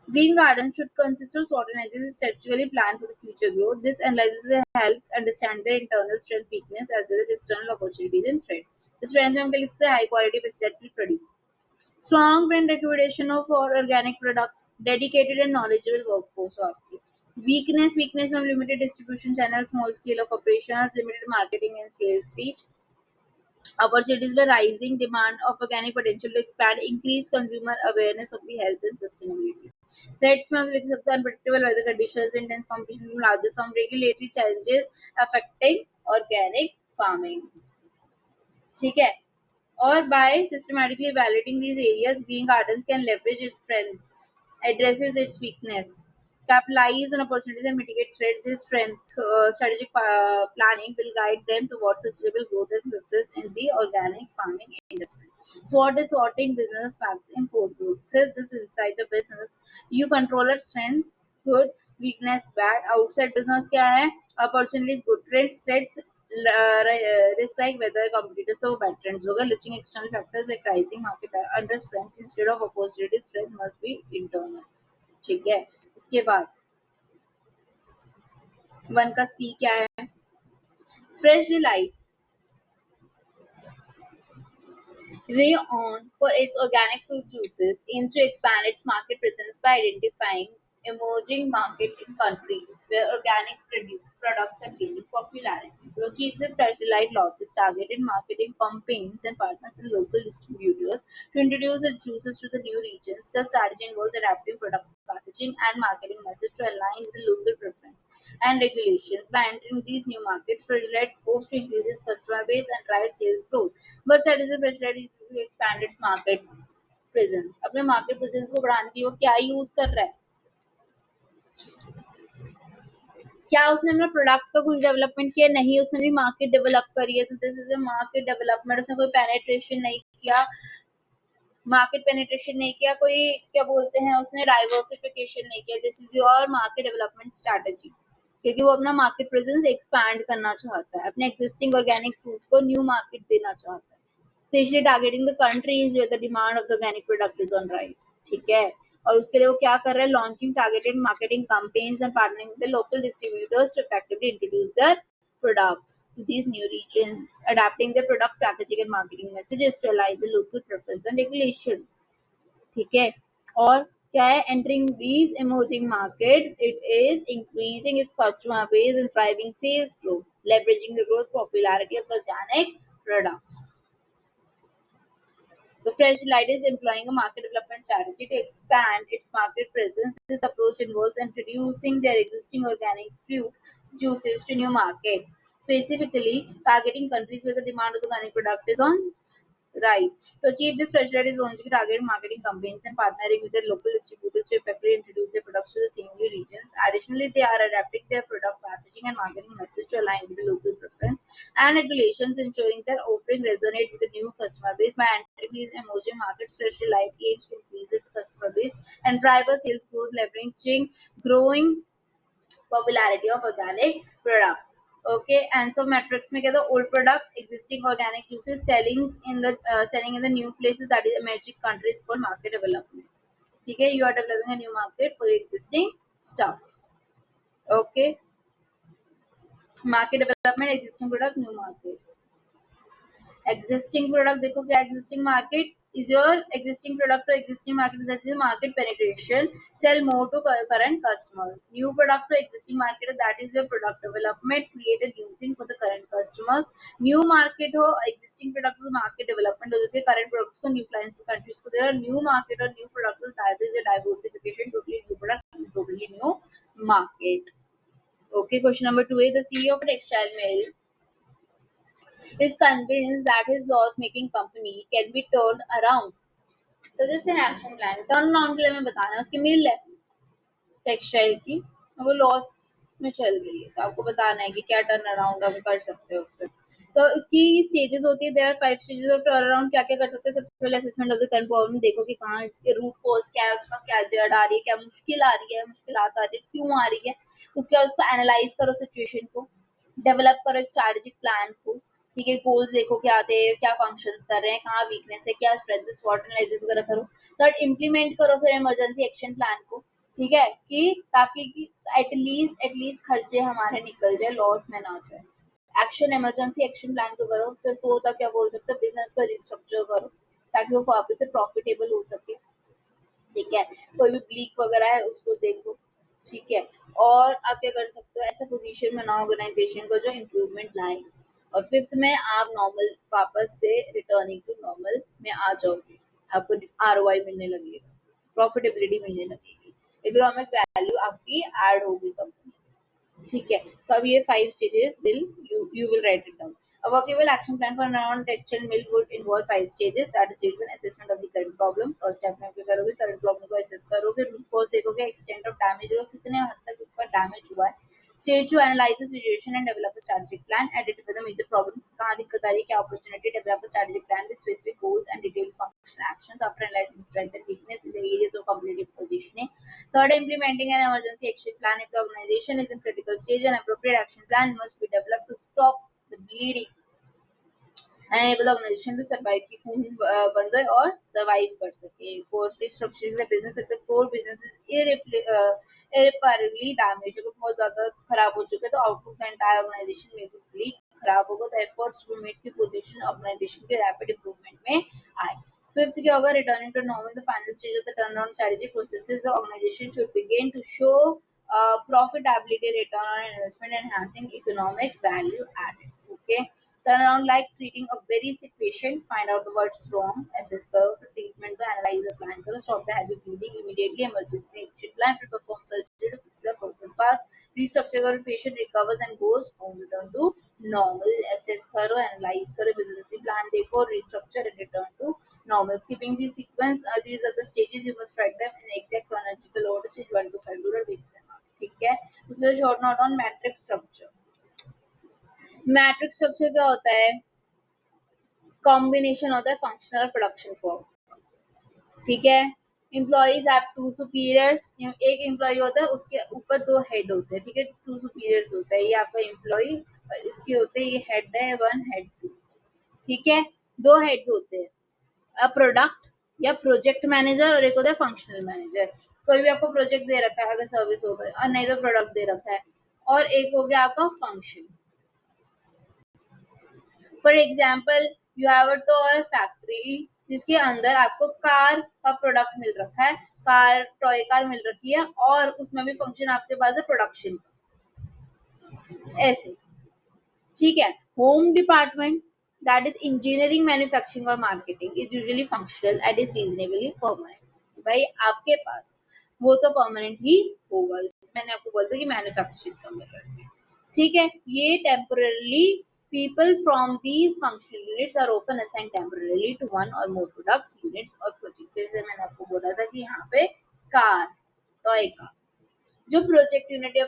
Green Garden should consist of SWOT analysis strategically plan for the future growth. This analysis will help understand their internal strength, weakness, as well as external opportunities and threat. The strength में हम क्या लिखते हैं, high quality pesticide will produce. Strong brand reputation of for organic products, dedicated and knowledgeable workforce हो आपकी। Weakness में हम limited distribution channel, small scale of operations, limited marketing and sales reach. Opportunities were rising demand of organic potential to expand, increase consumer awareness of the health and sustainability. Threats में हम लिख सकते हैं unpredictable weather conditions, intense competition from larger firms, regulatory challenges affecting organic farming, ठीक है। और by systematically evaluating these areas, Green Gardens can leverage its strengths, addresses its weakness, capitalize on opportunities and mitigate threats. This strategic planning will guide them towards sustainable growth and success in the organic farming industry. So what is sorting business facts in 4 groups? Says this inside the business, you control its strength, good, weakness, bad. Outside business क्या है, opportunities, good, threats, risk like whether competitors तो veterans होगा, listing external factors like rising market under strength instead of opportunity, strength must be internal. ठीक है, उसके बाद 1 का C क्या है? Fresh Delight Rayon, for its organic fruit juices, aims to expand its market presence by identifying emerging markets in countries where organic products are gaining popularity. To achieve this, Freshlight launches targeted marketing campaigns and partners with local distributors to introduce its juices to the new regions. The strategy involves adapting product packaging and marketing message to align with the local preference and regulations. By entering these new markets, Freshlight hopes to increase its customer base and drive sales growth. But Citizen Freshlight is to expand its market presence. अपने market presence को बढ़ाने के लिए वो क्या use कर रहा है? क्या उसने अपना प्रोडक्ट का कुछ डेवलपमेंट किया? नहीं, उसने भी मार्केट डेवलप करी है. तो this is a market development. उसने कोई पेनिट्रेशन नहीं किया, मार्केट पेनिट्रेशन नहीं किया, कोई क्या बोलते हैं उसने डाइवर्सिफिकेशन नहीं किया. This is your market development strategy, क्योंकि वो अपना मार्केट प्रेजेंस एक्सपैंड करना चाहता है, अपने एग्जिस्टिंग ऑर्गेनिक फ्रूट को न्यू मार्केट देना चाहता है, specially targeting the countries where the demand of the organic product is on rise. ठीक है, और उसके लिए वो क्या कर रहा है? Launching targeted marketing campaigns and partnering with the local distributors to effectively introduce their products to these new regions, adapting their product packaging and marketing messages to align the local preference and regulations. ठीक है, और क्या है? Entering these emerging markets, it is increasing its customer base and driving sales growth, leveraging the growth popularity of the organic products. The Fresh Delight is employing a market development strategy to expand its market presence. This approach involves introducing their existing organic fruit juices to new market, specifically targeting countries where the demand of the organic product is on rise. To achieve this, Fresh Delight is launching targeted marketing campaigns and partnering with their local distributors to effectively introduce their products to the same new regions. Additionally, they are adapting their product packaging and marketing message to align with the local preference and regulations, ensuring their offering resonate with the new customer base. By entering these emerging markets, Fresh Delight aims to increase its customer base and drive a sales growth, leveraging growing popularity of organic products. Okay, and so metrics में क्या था? Old product, existing organic juices, selling in the new places, that is emerging countries for market development. ठीक है, you are developing a new market for your existing stuff. Okay, market development, existing product, new market. Existing product, देखो क्या existing market is your existing product to existing market, that is market penetration, sell more to current customers. New product to existing market, that is your product development, create a new thing for the current customers. New market हो, existing product to market development हो जाती है, current products को new clients to countries को दे रहा. New market और new product, that is your diversification, totally new product, totally new market. Okay, question number 2 is the CEO of a textile mill is convinced that his loss-making company can be turned around. Suggest an action plan. Turn around के लिए हमें बताना है, उसकी मिल है textile की, वो loss में चल रही है, तो आपको बताना है कि क्या टर्न अराउंड हम कर सकते हैं उस पर. तो इसकी स्टेजेस होती है, there are 5 stages of turn around. क्या क्या कर सकते हैं? सबसे पहले assessment of the current problem, देखो कि कहाँ रूट कॉज क्या है, उसका क्या जड़ आ रही है, क्या मुश्किल आ रही है, मुश्किलात आ रही है, क्यों आ रही है. उसके बाद उसको एनालाइज करो सिचुएशन को, डेवलप करो एक स्ट्रैटेजिक प्लान को. ठीक है, गोल्स देखो क्या थे, क्या फंक्शंस कर रहे हैं, कहाँ वीकनेस है, क्या स्ट्रेंथ है, स्वॉट एनालिसिस वगैरह करो. थर्ड, इम्प्लीमेंट करो फिर इमरजेंसी एक्शन प्लान को. ठीक है, कि ताकि एटलीस्ट खर्चे हमारे निकल जाए, लॉस में ना जाए. एक्शन, इमरजेंसी एक्शन प्लान को करो. फिर फोर्थ आप क्या बोल सकते हो? बिजनेस को रिस्ट्रक्चर करो ताकि वो वापस से प्रॉफिटेबल हो सके. ठीक है, कोई भी ब्लीक वगैरह है उसको देखो. ठीक है, और आप क्या कर सकते हो? ऐसा पोजीशन बनाओ ऑर्गेनाइजेशन को जो इम्प्रूवमेंट लाए. और फिफ्थ में आप नॉर्मल वापस से रिटर्निंग टू नॉर्मल में आ जाओगे, आपको आरओआई मिलने लगेगा, प्रॉफिटेबिलिटी मिलने लगेगी, इकोनॉमिक वैल्यू आपकी ऐड होगी कंपनी. ठीक है, तो अब ये 5 stages you will write it down. A workable action plan for a non-textile mill would involve 5 stages. That is stage 1, assessment of the current problem. First step में क्या करोगे? current problem को assess करोगे, root cause देखोगे, extent of damage देखो कितने हद तक उसका damage हुआ है. Stage 2, analyze the situation and develop a strategic plan. Identify the major problems, कहाँ दिक्कत आ रही है, क्या opportunity. Develop a strategic plan with specific goals and detailed functional actions. After analyzing strength and weakness in the areas of competitive positioning. Third, implementing an emergency action plan. If the organization is in critical stage, an appropriate action plan must be developed to stop the bleeding and enable the organization to survive कि खून बंद है और survive कर सके. Force restructuring the business if the core business is irreparably damaged. अगर बहुत ज़्यादा खराब हो चुके तो output the entire organization में भी खराब होगा. The efforts to meet the position organization के rapid improvement में आए. Fifth क्या होगा? Returning to normal, the final stage of the turnaround strategy processes. The organization should begin to show profitability, return on investment, enhancing economic value added. Okay. Turn around like treating a very sick patient, find out what's wrong, assess curve for treatment, to analyze the plan, to stop the heavy bleeding immediately, emergency action plan to perform surgery to fix the broken path, restructure the patient recovers and goes home, return to normal, assess करो, analyze करो, emergency plan देखो, restructure and return to normal. Skipping the sequence, these are the stages, you must write them in exact chronological order, stage 1 to 5, do not mix them up. ठीक है, उसके short note on matrix structure. Matrix structure क्या होता है? Combination होता है functional और production form. ठीक है. Employees have to superiors. एक एम्प्लॉय होता है, उसके ऊपर दो हेड होते हैं. ठीक है, टू सुपीरियर्स होता है. ये आपका एम्प्लॉय और इसके होते हैं, ये हेड है 1 हेड 2. ठीक है, दो हेड्स होते हैं, अ प्रोडक्ट या प्रोजेक्ट मैनेजर और एक होता है फंक्शनल मैनेजर. कोई भी आपको प्रोजेक्ट दे रखा है अगर सर्विस होगा, और नहीं तो प्रोडक्ट दे रखा है, और एक हो गया आपका function. For example you have a toy factory जिसके अंदर आपको कार का प्रोडक्ट मिल रखा है, टॉय कार मिल रखी है, और उसमें भी फंक्शन आपके पास है प्रोडक्शन का. ऐसे. ठीक है. Home department that is engineering, manufacturing और marketing is usually functional and is reasonably permanent. भाई आपके पास वो तो परमानेंट ही होगा. मैंने आपको बोल दिया कि मैन्युफैक्चरिंग का मिल रहा है. ठीक है, ये temporarily people from these functional units are often assigned temporarily to one or more products, units और projects. जैसे मैंने आपको बोला था कि यहाँ पे कार, टॉय का जो प्रोजेक्ट यूनिट या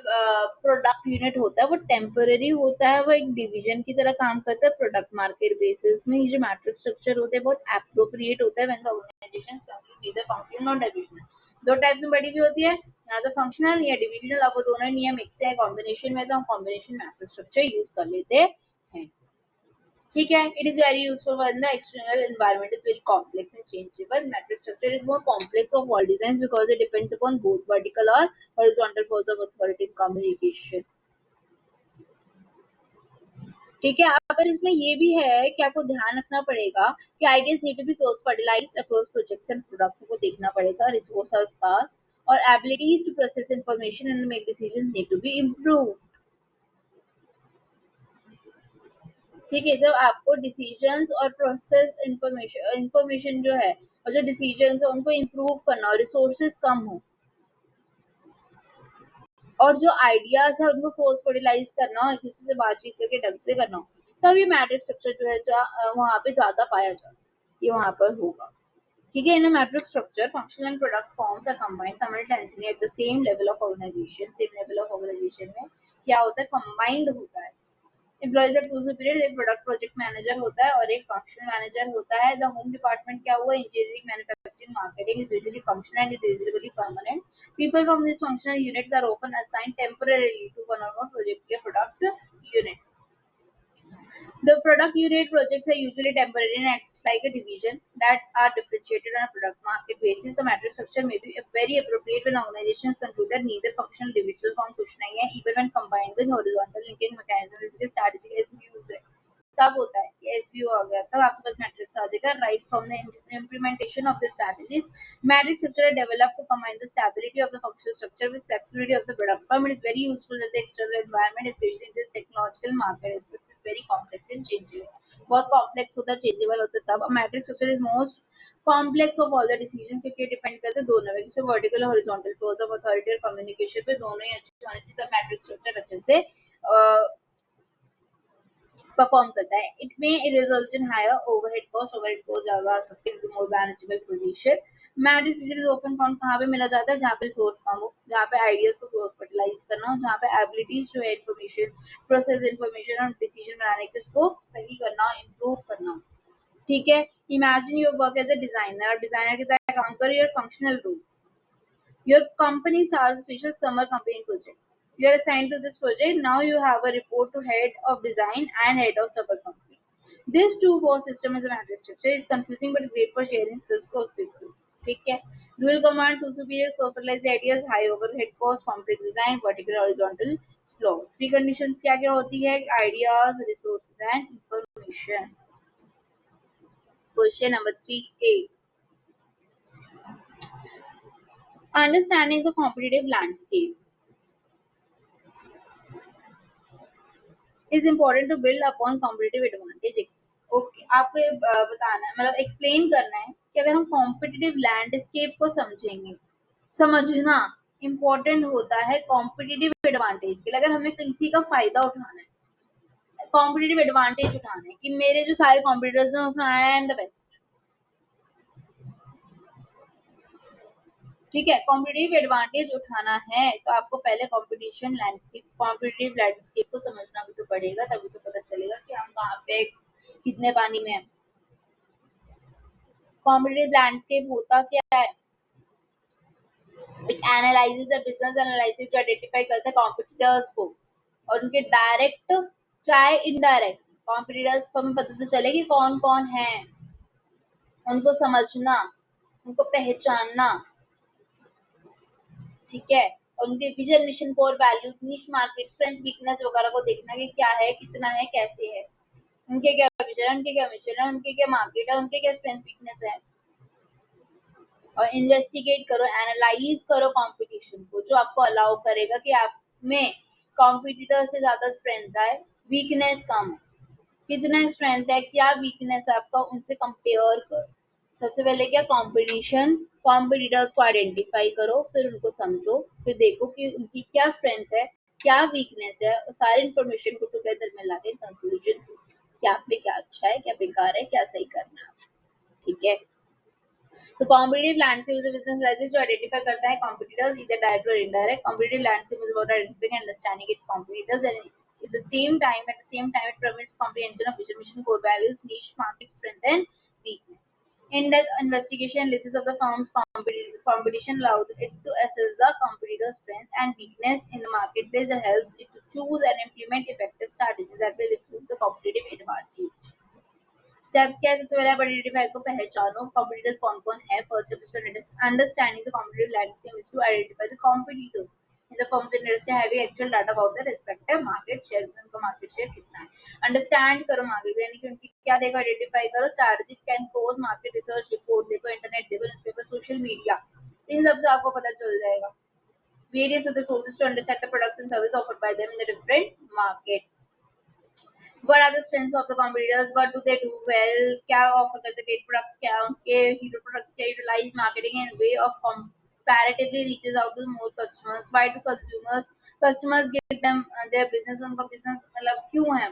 प्रोडक्ट यूनिट होता है वो टेम्पररी होता है, वो एक डिवीजन की तरह काम करता है प्रोडक्ट मार्केट बेसिस में. ये जो मैट्रिक्स स्ट्रक्चर होते हैं बहुत एप्रोप्रिएट होता है when the organisation complete neither functional not divisional. दो टाइप्स में बड़ी भी होती है, या तो फंक्शनल या डिविजनल. अब वो दोनों नहीं है, मिक्स है, कॉम्बिनेशन में, तो हम कॉम्बिनेशन मैट्रिक्स स्ट्रक्चर यूज कर लेते हैं. ठीक है. It is very useful when the external environment is very complex and changeable. Matrix structure is more complex of all designs because it depends upon both vertical or horizontal forms of authority in communication. ठीक है. पर इसमें ये भी है कि आपको ध्यान रखना पड़ेगा कि ideas need to be cross fertilised across projects and products को देखना पड़ेगा, रिसोर्सेज का, और abilities to process information and make decisions need to be improved. ठीक है. जब आपको डिसीजंस और प्रोसेस इंफॉर्मेशन जो है और जो डिसीजंस है उनको इम्प्रूव करना और रिसोर्सेज कम हो, और जो आइडियाज है उनको क्रॉस फर्टिलाइज करना हो, एक दूसरे से बातचीत करके ढंग से करना हो, तब ये मैट्रिक्स स्ट्रक्चर जो है वहां पे ज्यादा पाया जाता है, ये वहां पर होगा. ठीक है. In a matrix structure functional and product forms are combined simultaneously at the same level of organisation. Same level of organisation में क्या होता है? कंबाइंड होता है. एम्प्लॉइज टू सुपीरियर, एक प्रोडक्ट प्रोजेक्ट मैनेजर होता है और एक फंक्शनल मैनेजर होता है. द होम डिपार्टमेंट क्या हुआ? Engineering, manufacturing, marketing is usually functional and is reasonably permanent. People from this functional units are often assigned temporarily to one or more project या product unit. The product unit projects are usually temporary and acts like a division that are differentiated on a product market basis. The matrix structure may be very appropriate when organizations conclude that neither functional divisional form कुछ नहीं है, even when combined with horizontal linking mechanism. इसके strategic SVUs है. तब होता है कि SVU आ गया, तब आपके पास मैट्रिक्स आ जाएगा. Right from the implementation of the strategies, matrix structure are developed to combine the stability of the functional structure with flexibility of the product form. It is very useful in the external environment, especially in the technological market aspects. It's very complex and changeable. बहुत complex होता है, changeable होता है. तब matrix structure is most complex of all the decision, क्योंकि depend करते हैं दोनों में, इस पे वर्टिकल और हॉरिजॉन्टल फ्लोज ऑफ अथॉरिटी और कम्युनिकेशन पे दोनों ही अच्छे होने चाहिए. तब मैट्रिक्स स्ट्रक्चर अच्छे से परफॉर्म करता है. इट में result in higher overhead cost ज्यादा आ सकती है, more manageable position. Matrix structure is often found कहाँ पे मिला जाता है? जहाँ पे रिसोर्स कम हो, जहाँ पे आइडियाज को क्रॉस फर्टिलाइज करना हो, जहाँ पे एबिलिटीज जो है इन्फॉर्मेशन प्रोसेस इन्फॉर्मेशन और डिसीजन बनाने के उसको सही करना, इम्प्रूव करना. ठीक है. Imagine your work as a designer. Designer की तरह काम करो, your functional role. Your company start special summer campaign project. You are assigned to this project. Now you have a report to head of design and head of support company. This two boss system is a matrix structure. It's confusing but great for sharing skills across people. ठीक है. Dual command, two superiors, personalize the ideas, high overhead cost, complex design, vertical horizontal flaws. Three conditions क्या क्या होती है? Ideas, resources and information. Question number 3A. Understanding the competitive landscape is important to build upon competitive advantage. Okay, आपको ये बताना है, मतलब explain करना है कि अगर हम कॉम्पिटिटिव लैंडस्केप को समझेंगे, समझना इम्पोर्टेंट होता है कॉम्पिटिटिव एडवांटेज के लिए. अगर हमें किसी का फायदा उठाना है, कॉम्पिटिटिव एडवांटेज उठाना है कि मेरे जो सारे कॉम्पिटिटर्स हैं उसमें आई एम द बेस्ट. ठीक है, कॉम्पिटिटिव एडवांटेज उठाना है तो आपको पहले कॉम्पिटिटिव लैंडस्केप को समझना भी तो पड़ेगा, तभी तो पता चलेगा कि हम कहाँ पे कितने पानी में हैं. कॉम्पिटिटिव लैंडस्केप होता क्या है? It analyses the business analysis, जो आइडेंटिफाई करता है कॉम्पिटिटर्स को और उनके डायरेक्ट चाहे इनडायरेक्ट कॉम्पिटिटर्स को हमें पता तो चले कि कौन कौन है, उनको समझना, उनको पहचानना. ठीक है, और उनके vision, mission, core values, niche market, strength, weakness वगैरह को देखना कि क्या है, कितना है, कैसे है, उनके क्या विजन है, उनके क्या मिशन है, उनके क्या मार्केट है, उनके क्या स्ट्रेंथ वीकनेस है. और इन्वेस्टिगेट करो, एनालाइज करो कंपटीशन को, जो आपको अलाउ करेगा कि आप में कॉम्पिटिटर से ज्यादा स्ट्रेंथ है, वीकनेस कम है, कितना स्ट्रेंथ है, क्या वीकनेस है आपका, उनसे कंपेयर करो. सबसे पहले क्या, कंपटीशन, कॉम्पिटिटर्स को आइडेंटिफाई करो, फिर उनको समझो, फिर देखो कि उनकी क्या स्ट्रेंथ है, क्या वीकनेस है, और सारी इंफॉर्मेशन को टुगेदर में लाके कंक्लूजन क्या आप में क्या अच्छा है, क्या बेकार है, क्या सही करना है. ठीक है, तो competitive landscape is a business analysis जो आइडेंटिफाई करता है कॉम्पिटिटर्स ईदर डायरेक्ट और indirect. Competitive landscape is about identifying and understanding its competitors and at the same time it promotes comprehension of vision, mission, core values, niche market strength and weakness. In-depth investigation analysis of the firm's competition allows it to assess the competitor's strength and weakness in the marketplace and helps it to choose and implement effective strategies that will improve the competitive advantage. Steps क्या है? सबसे पहले आप identify को पहचानो, competitors कौन कौन है. First step is to understanding the competitive landscape is to identify the competitors in the firms in industry having actual data about the respective market share. उनका मार्केट शेयर कितना है, अंडरस्टैंड करो market, यानी कि उनकी क्या देखो, आइडेंटिफाई करो. Strategic can close market research report देखो, इंटरनेट देखो, न्यूज़पेपर, सोशल मीडिया, इन सब से आपको पता चल जाएगा. Various other sources to understand the products and service offered by them in the different market. What are the strengths of the competitors? What do they do well? क्या offer करते हैं, great products क्या उनके, hero products क्या, utilize marketing and way of comparatively reaches out to more customers. Why do customers give them their business? उनका business मतलब क्यों है,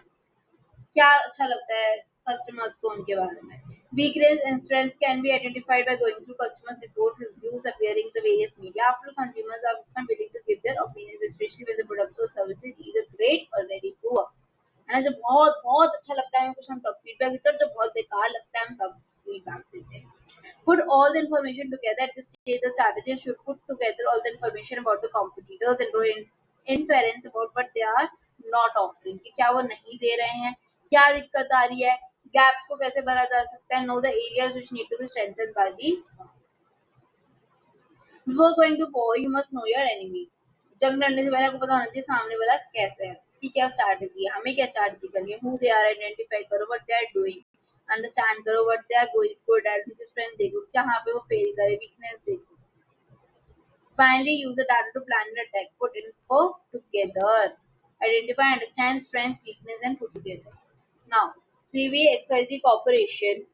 क्या अच्छा लगता है customers को उनके बारे में. Weakness and strengths can be identified by going through customers report reviews appearing in the various media. After consumers are often willing to give their opinions, especially when the products or services either great or very poor. है ना, जब बहुत बहुत अच्छा लगता है कुछ हम तब फीडबैक देते हैं, जब बहुत बेकार लगता है हम तब फीडबैक देते हैं. Put all the information together. At this stage, the strategist should put together all the information about the competitors and draw inference about what they are not offering. कि क्या वो नहीं दे रहे हैं, क्या दिक्कत आ रही है, गैप को कैसे भरा जा सकता है. Know the areas which need to be strengthened by the firm. Before going to war, you must know your enemy. जंग लड़ने से पहले आपको पता होना चाहिए सामने वाला कैसे है, उसकी क्या स्ट्रैटेजी है, हमें क्या स्ट्रैटेजी करनी है. हु दे आर आइडेंटिफाई करो, what they are doing, understand करो what they are going good at, उनकी स्ट्रेंथ देखो, कहाँ पे वो फेल करे, वीकनेस देखो. Finally use the data to plan your attack. Put info together, identify, understand strength, weakness and put together. Now 3V XYZ Corporation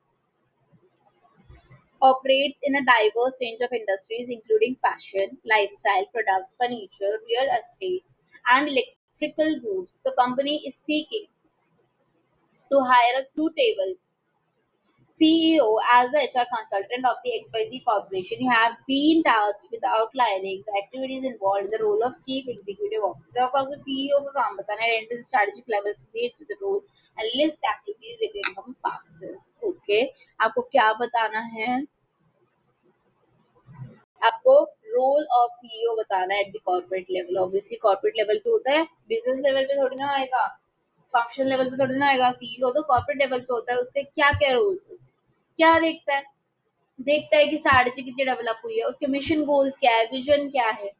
operates in a diverse range of industries including fashion, lifestyle products, furniture, real estate, and electrical goods. The company is seeking to hire a suitable CEO as the HR consultant of the XYZ Corporation. You have been tasked with outlining the activities involved in the role of Chief Executive Officer. आपको CEO का काम बताना है, identify strategic level associates with the role and list activities it encompasses. Okay, आपको क्या बताना है? आपको रोल ऑफ सीईओ बताना है at the corporate level. Obviously corporate level पे होता है, बिजनेस लेवल पे थोड़ी ना आएगा, फंक्शन लेवल पे थोड़ी ना आएगा। सीईओ तो कॉर्पोरेट लेवल पे होता है, उसके क्या क्या रोल्स होते हैं, क्या देखता है, देखता है कि स्ट्रैटेजी कितनी डेवलप हुई है, उसके मिशन गोल्स क्या है, विजन क्या है,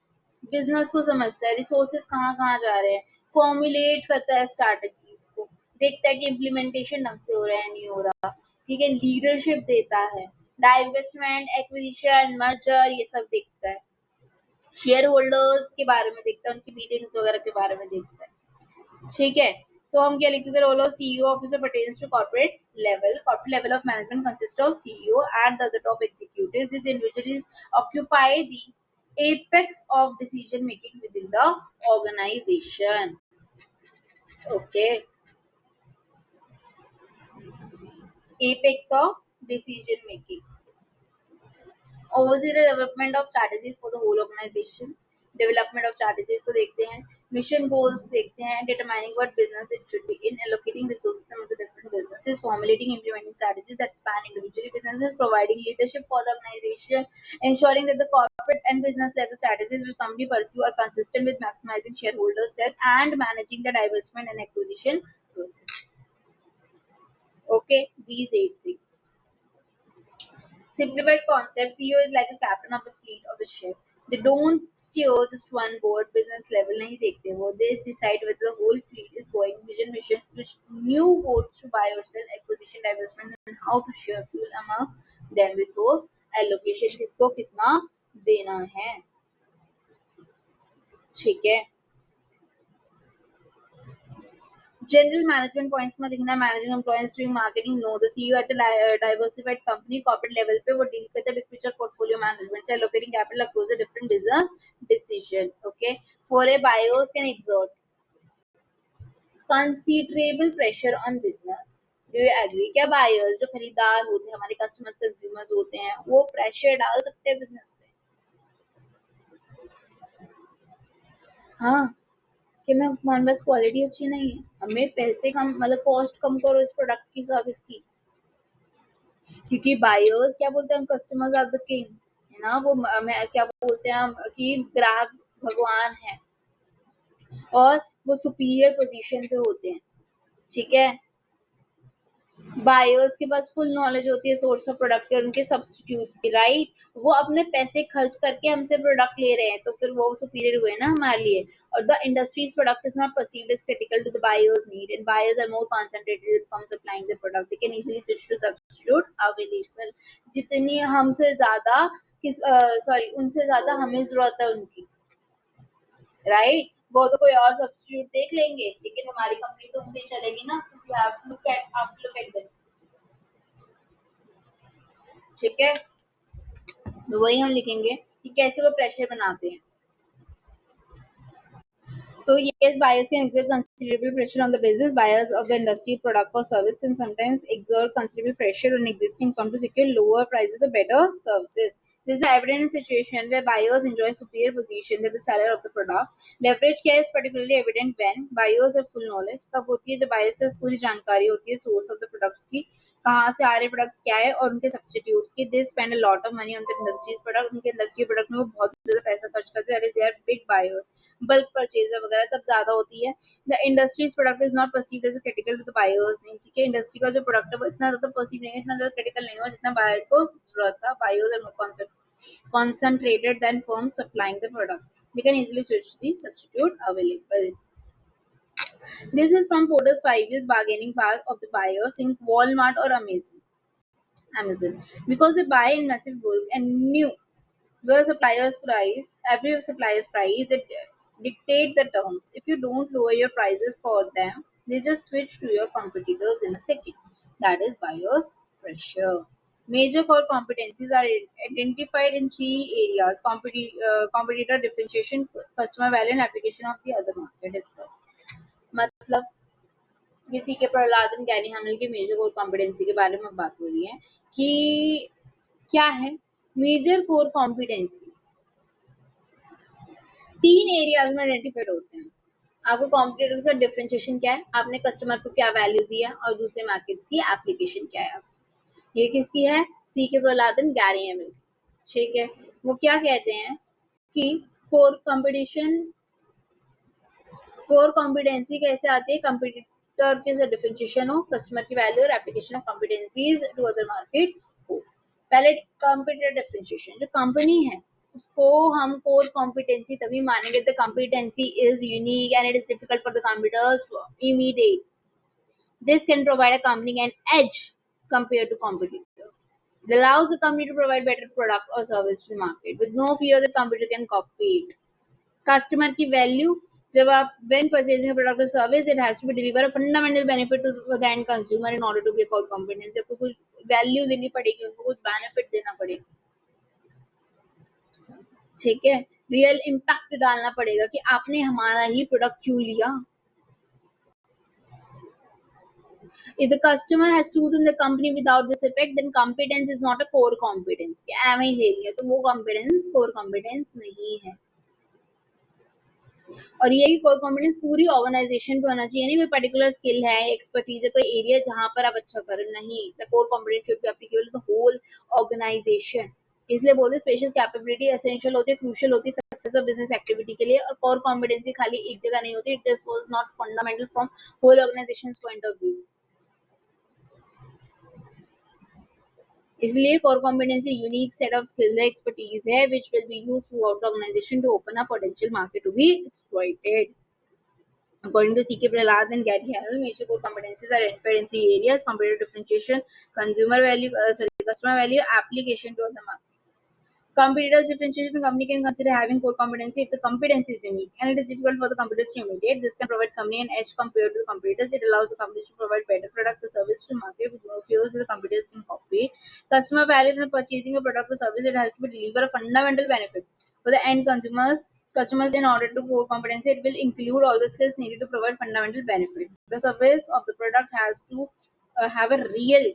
बिजनेस को समझता है, रिसोर्सेज कहाँ कहाँ जा रहे हैं, फॉर्मुलेट करता है स्ट्रैटेजीज को, देखता है कि इम्प्लीमेंटेशन ढंग से हो रहा है नहीं हो रहा, ठीक है, लीडरशिप देता है, डाइवेस्टमेंट, एक्विजिशन, मर्जर, ये सब देखता है, शेयर होल्डर्स के बारे में देखता है, उनकी मीटिंग्स वगैरह के बारे में देखता है, ठीक है। तो हम क्या लिख सकते हैं, role of CEO officer pertains to corporate level. Corporate level of management consists of CEO and the other top executives. These individuals occupy the apex of decision making within the organization. Okay, apex of decision making. oversee the development of strategies for the whole organization. Development of strategies को देखते हैं, mission goals देखते हैं, determining what business it should be in, allocating resources among the different businesses, formulating implementing strategies that span individually businesses, providing leadership for the organization, ensuring that the corporate and business level strategies which company pursue are consistent with maximizing shareholders wealth and managing the divestment and acquisition process. Okay, these 8 things. Simplified concept, CEO is like a captain of the fleet of the ship. They don't steer just one boat, business level नहीं देखते वो. They decide whether the whole fleet is going, vision, mission, which new boats to buy or sell, acquisition, divestment, and how to share fuel amongst them, resource allocation, किसको कितना देना है, ठीक है. General management points में लिखना, managing employees doing marketing, no. The CEO at a diversified company corporate level पे वो deal करते हैं big picture portfolio management से, allocating capital across the different business decision. Okay, for a buyers can exert considerable pressure on business. Do you agree? क्या buyers जो खरीदार होते हैं, हमारे customers consumers होते हैं, वो pressure डाल सकते हैं business पे? हाँ, कि मैं हमारे पास क्वालिटी अच्छी नहीं है, हमें पैसे कम, मतलब कॉस्ट कम करो इस प्रोडक्ट की, सर्विस की, क्योंकि बायर्स क्या बोलते हैं, हम कस्टमर्स आर द किंग, है ना, वो क्या बोलते हैं हम कि ग्राहक भगवान है, और वो सुपीरियर पोजीशन पे होते हैं, ठीक है. बायर्स के पास फुल नॉलेज होती है सोर्स ऑफ प्रोडक्ट के और उनके सब्स्टिट्यूट्स की, राइट. वो अपने पैसे खर्च करके हमसे प्रोडक्ट ले रहे हैं, तो फिर वो सुपीरियर हुए ना हमारे लिए. और the industry's product is not perceived as critical to the buyers need, and buyers are more concentrated from supplying the product, they can easily switch to substitute available. जितनी हमसे ज्यादा उनसे ज्यादा हमें जरूरत है उनकी, राइट. वो तो कोई और सब्स्टिट्यूट देख लेंगे, लेकिन हमारी कंपनी तो उनसे ही चलेगी ना, क्योंकि have to look at them, ठीक है. तो वही हम लिखेंगे कि कैसे वो प्रेशर बनाते हैं. So yes, buyers can exert considerable pressure on the business. Buyers of the industry, product or service can sometimes exert considerable pressure on existing firm to secure lower prices or better services. This is evident in situation where buyers enjoy superior position than the seller of the product. Leverage क्या है is particularly evident when buyers have full knowledge. तब होती है जब buyers के पास पूरी जानकारी होती है source of the products की, कहाँ से आ रहे प्रोडक्ट्स क्या है, और उनके सब्स्टिट्यूट्स की. They spend a lot of money on the industry's product, उनके इंडस्ट्री प्रोडक्ट में वो बहुत ज्यादा पैसा खर्च करते हैं. They are big buyers, bulk purchaser वगैरह तब ज्यादा होती है. The industry's product is not perceived as critical to the buyers नहीं, ठीक है. इंडस्ट्री का जो प्रोडक्ट है वो इतना ज्यादा परसीव नहीं है, इतना ज्यादा क्रिटिकल नहीं हुआ जितना बायर को जरूरत था. Buyers are more concentrated than firms supplying the product. They can easily switch the substitute available. This is from Porter's 5 years bargaining power of the buyers in Walmart or Amazon, because they buy in massive bulk and knew where supplier's price, every supplier's price, they dictate the terms. If you don't lower your prices for them, they just switch to your competitors in a second. That is buyer's pressure. Major core competencies are identified in 3 areas: competitor differentiation, customer value, and application of the other market discussed. मतलब किसी के Prahladan Gary हामिल के major core competency के बारे में बात हो रही है कि क्या है मेजर कोर कॉम्पिटेंसीज. 3 एरियाज में आइडेंटिफाइड होते हैं. आपको कॉम्पिटिटर से डिफरेंशिएशन क्या है, आपने कस्टमर को क्या वैल्यू दिया, और दूसरे मार्केट्स की एप्लीकेशन क्या है. ये किसकी है, सी के प्रहलादन गैरी हामिल, ठीक है. वो क्या कहते हैं कि कोर कॉम्पिटेंसी कैसे आती है, कंप्यूटर के से डिफरेंशिएशन हो कस्टमर की वैल्यू और application of competencies to other market हो। पहले कंप्यूटर डिफरेंशिएशन, जो कंपनी है उसको हम कोर कॉम्पिटेंसी तभी मानेंगे the competency is unique and it is difficult for the computers to imitate. This can provide a company an edge compared to competitors. It allows the company to provide better product or service to the market with no fear that computer can copy it. Customer की value, जब आप when purchasing a product or service, it has to be deliver a fundamental benefit to the end consumer in order to be a core competence. आपको कुछ value देनी पड़ेगी, उनको कुछ benefit देना पड़ेगा, ठीक है, रियल इम्पैक्ट डालना पड़ेगा कि आपने हमारा ही प्रोडक्ट क्यों लिया. If the customer has chosen the company without this effect, then competence is not a core competence. कि एम ही ले लिया तो वो competence core competence नहीं है. और ये core competence पूरी ऑर्गेनाइजेशन पे होना चाहिए, नहीं कोई पर्टिकुलर स्किल है, एक्सपर्टीज है, कोई एरिया जहां पर आप अच्छा कर नहीं. The core competence should be applicable to the whole organization. इसलिए बोलते स्पेशल कैपेबिलिटी एसेंशियल होती है, क्रूशियल होती है सक्सेस ऑफ बिजनेस एक्टिविटी के लिए. और कोर कॉम्पिटेंसी खाली एक जगह नहीं होती, it is not fundamental from whole organisation point of view. इसलिए core competency unique set of skills है, एक्सपर्टीज है, which will be used throughout the organisation to open a potential market to be exploited. According to C.K. Prahlad and Gary Hamel, major core competencies are identified in 3 areas: competitive differentiation, customer value, application to other market. Competitors differentiation, the company can consider having core competency if the competency is unique and it is difficult for the competitors to imitate. This can provide company an edge compared to the competitors. It allows the companies to provide better product or service to market with no fears that the competitors can copy. Customer value, when purchasing a product or service, it has to be deliver a fundamental benefit for the end customers. In order to core competency, it will include all the skills needed to provide fundamental benefit. The service of the product has to have a real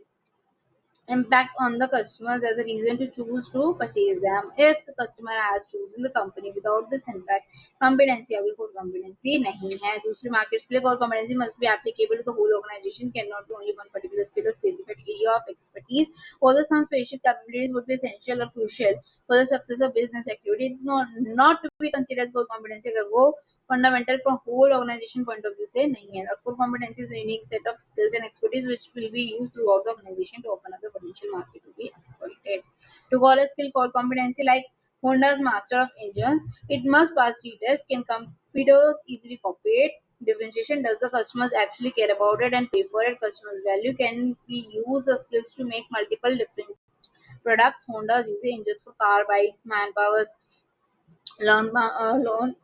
impact on the customers as a reason to choose to purchase them. If the customer has chosen the company without this impact, competency अभी core competency नहीं है. दूसरी markets के लिए core competency must be applicable to the whole organization, cannot be only one particular skill or specific area of expertise. Although some special capabilities would be essential or crucial for the success of business activity, not to be considered as core competency अगर वो fundamental from whole organization point of view से नहीं है. The core competency is a unique set of skills and expertise which will be used throughout the organization to open up the potential market to be exploited. To call a skill core competency like Honda's master of engines, it must pass 3 tests. Can competitors easily copy it? Differentiation, does the customers actually care about it and pay for it? Customers value, can we use the skills to make multiple different products? Honda's using engines for car, bikes, manpowers, loan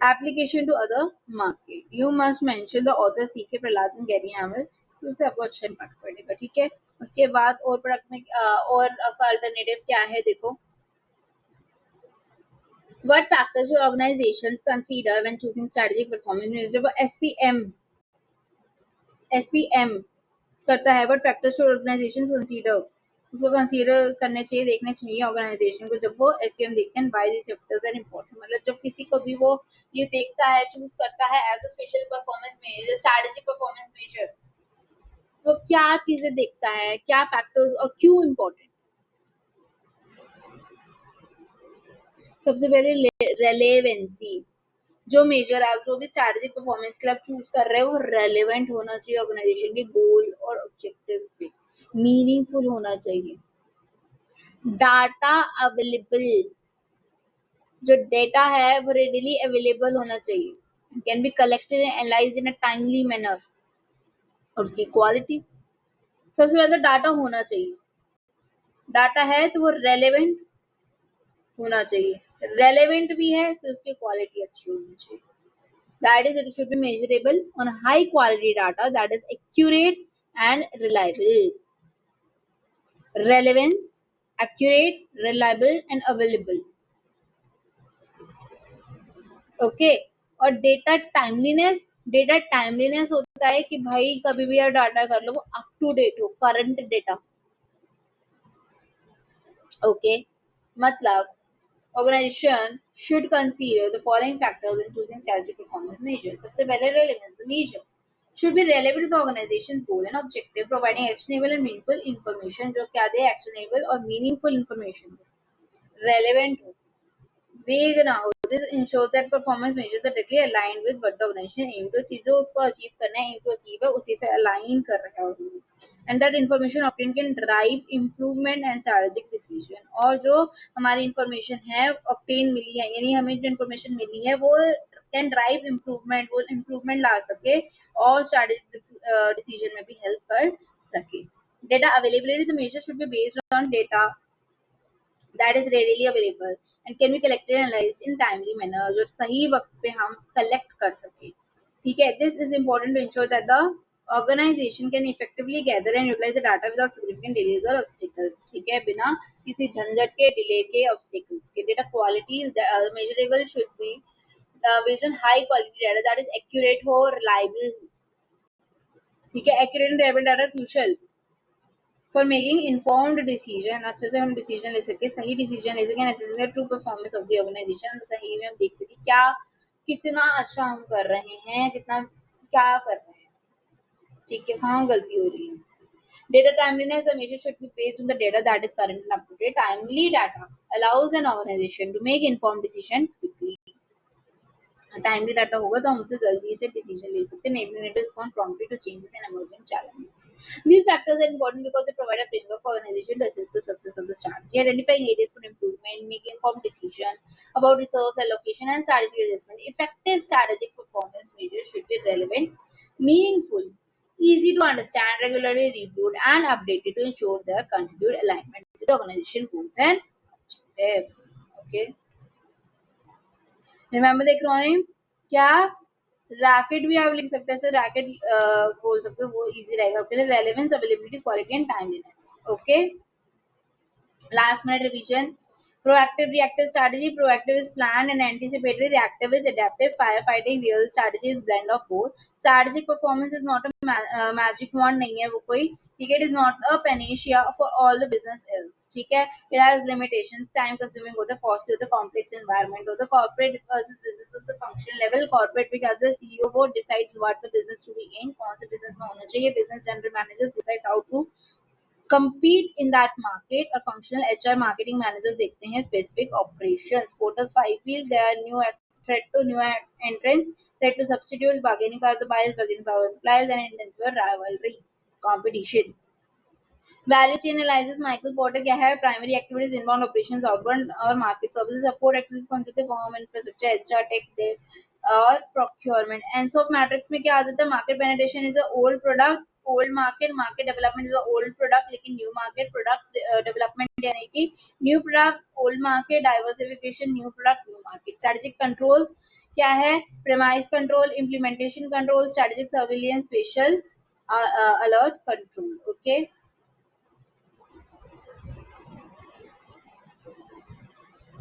application to other market. You must mention the author C.K. Prahlad and Gary Hamel, तो उससे आपको अच्छा impact पड़ेगा. ठीक है, उसके बाद और प्रोडक्ट में और आपका अल्टरनेटिव क्या है, देखो. What factors should organizations consider when choosing strategic performance measure? SPM करता है. What factors should organizations consider? उसको कंसीडर करने चाहिए, देखने चाहिए ऑर्गेनाइजेशन को जब वो एसपीएम देखते हैं. By this factors are important, मतलब जब किसी को भी वो ये देखता है, चूज करता है as a special performance measure, strategic performance measure, तो क्या चीजें देखता है, क्या फैक्टर्स और क्यों इम्पोर्टेंट. सबसे पहले रेलेवेंसी, जो मेजर आप जो भी स्ट्रेटेजिक परफॉर्मेंस के लिए आप चूज कर रहे हो वो रेलेवेंट होना चाहिए ऑर्गेनाइजेशन के गोल और ऑब्जेक्टिव से, मीनिंगफुल होना चाहिए. डाटा अवेलेबल, जो डेटा है वो रेडिली अवेलेबल होना चाहिए, can be collected and analysed in a timely manner. और उसकी क्वालिटी, सबसे पहले डाटा होना चाहिए. डाटा है तो वो रेलेवेंट होना चाहिए, रेलेवेंट भी है फिर उसकी क्वालिटी अच्छी होनी चाहिए. That is, it should be measurable on high quality data that is accurate and reliable. Relevance, accurate, reliable and available. Okay. और डेटा टाइमलीनेस होता है कि भाई कभी भी आप डाटा कर लो वो अप टू डेट हो, करंट डेटा. ओके, मतलब organization should consider the following factors in choosing strategic performance measures. सबसे पहले relevance. The measure should be relevant to the organization's goal and objective, providing actionable and meaningful information. जो क्या दे, actionable और meaningful information. Relevant हो, वेग ना हो. This ensures that performance measures are directly aligned with what the organization aim to achieve. जो उसको achieve करना है, aim to achieve है, उसी से align कर रहा है. And that information obtained can drive improvement and strategic decision. और जो हमारी information है obtain मिली है, यानी हमें जो information मिली है वो can drive improvement, वो improvement ला सके और strategic decision में भी help कर सके. Data availability, the measure should be based on data that is readily available and can be collected and analyzed in timely manner, जो सही वक्त पे हम collect कर सके. ठीक है. This is important to ensure that the organization can effectively gather and utilize the data without significant delays or obstacles. ठीक है, बिना किसी झंझट के, delay के, obstacles के. Data quality measurable should be based on high quality data that is accurate हो, reliable. ठीक है. Accurate and reliable data crucial for making informed decision. अच्छे से हम डिसीजन ले सके, सही डिसीजन ले सके, necessary true performance of the organisation. सही में हम देख सके क्या कितना अच्छा हम कर रहे हैं, कितना क्या कर रहे हैं. ठीक है, कहाँ गलती हो रही है. Data timeliness, the measure should be based on the data that is current and up to date. Timely data allows an organization to make informed decision quickly. Timely data होगा तो हम उससे जल्दी से डिसीजन ले सकते हैं, enabling it to respond promptly to changes and emerging challenges. These factors are important because they provide a framework for organization to assess the success of the strategy, identifying areas for improvement, making informed decision about resource allocation and strategic adjustment. Effective strategic performance measures should be relevant, meaningful, easy to understand, regularly reviewed and updated to ensure their continued alignment with the organization goals and objectives. Okay. Remember the acronym. क्या racket भी आप लिख सकते हैं, sir racket बोल सकते हो, वो इजी रहेगा आपके लिए. Relevance, availability, quality and timeliness. Okay. Last minute revision. Proactive reactive strategy. Proactive is planned and anticipatory. Reactive is adaptive. Firefighting. Real strategy is blend of both. Strategic performance is not a magic wand नहीं है वो कोई. ठीक है. It is not a panacea for all the business else. ठीक है. It has limitations. Time consuming होता है, costly होता है, complex environment होता है. Corporate versus business is the functional level. Corporate में क्या होता है, CEO board decides what the business to be in, कौन से business में होना चाहिए. Business general managers decide how to compete in that market. और functional HR marketing managers देखते हैं specific operations. Porter's five wheel, there are new threat to new entrants, threat to substitutes, bargaining power of the buyers, bargaining power of suppliers, and intensive rivalry competition. Value chain analysis. Michael Porter क्या है, primary activities, inbound operations, outbound और market services. Support activities कौन से थे, firm, infrastructure, HR, tech और procurement. Ansoff matrix में क्या आ जाता है, market penetration is a old product, old market, market development is a old product, लेकिन new market, product development यानी कि new product, old market, diversification, new product, new market. Strategic controls क्या है, premise control, implementation control, strategic surveillance, spatial alert control. Okay.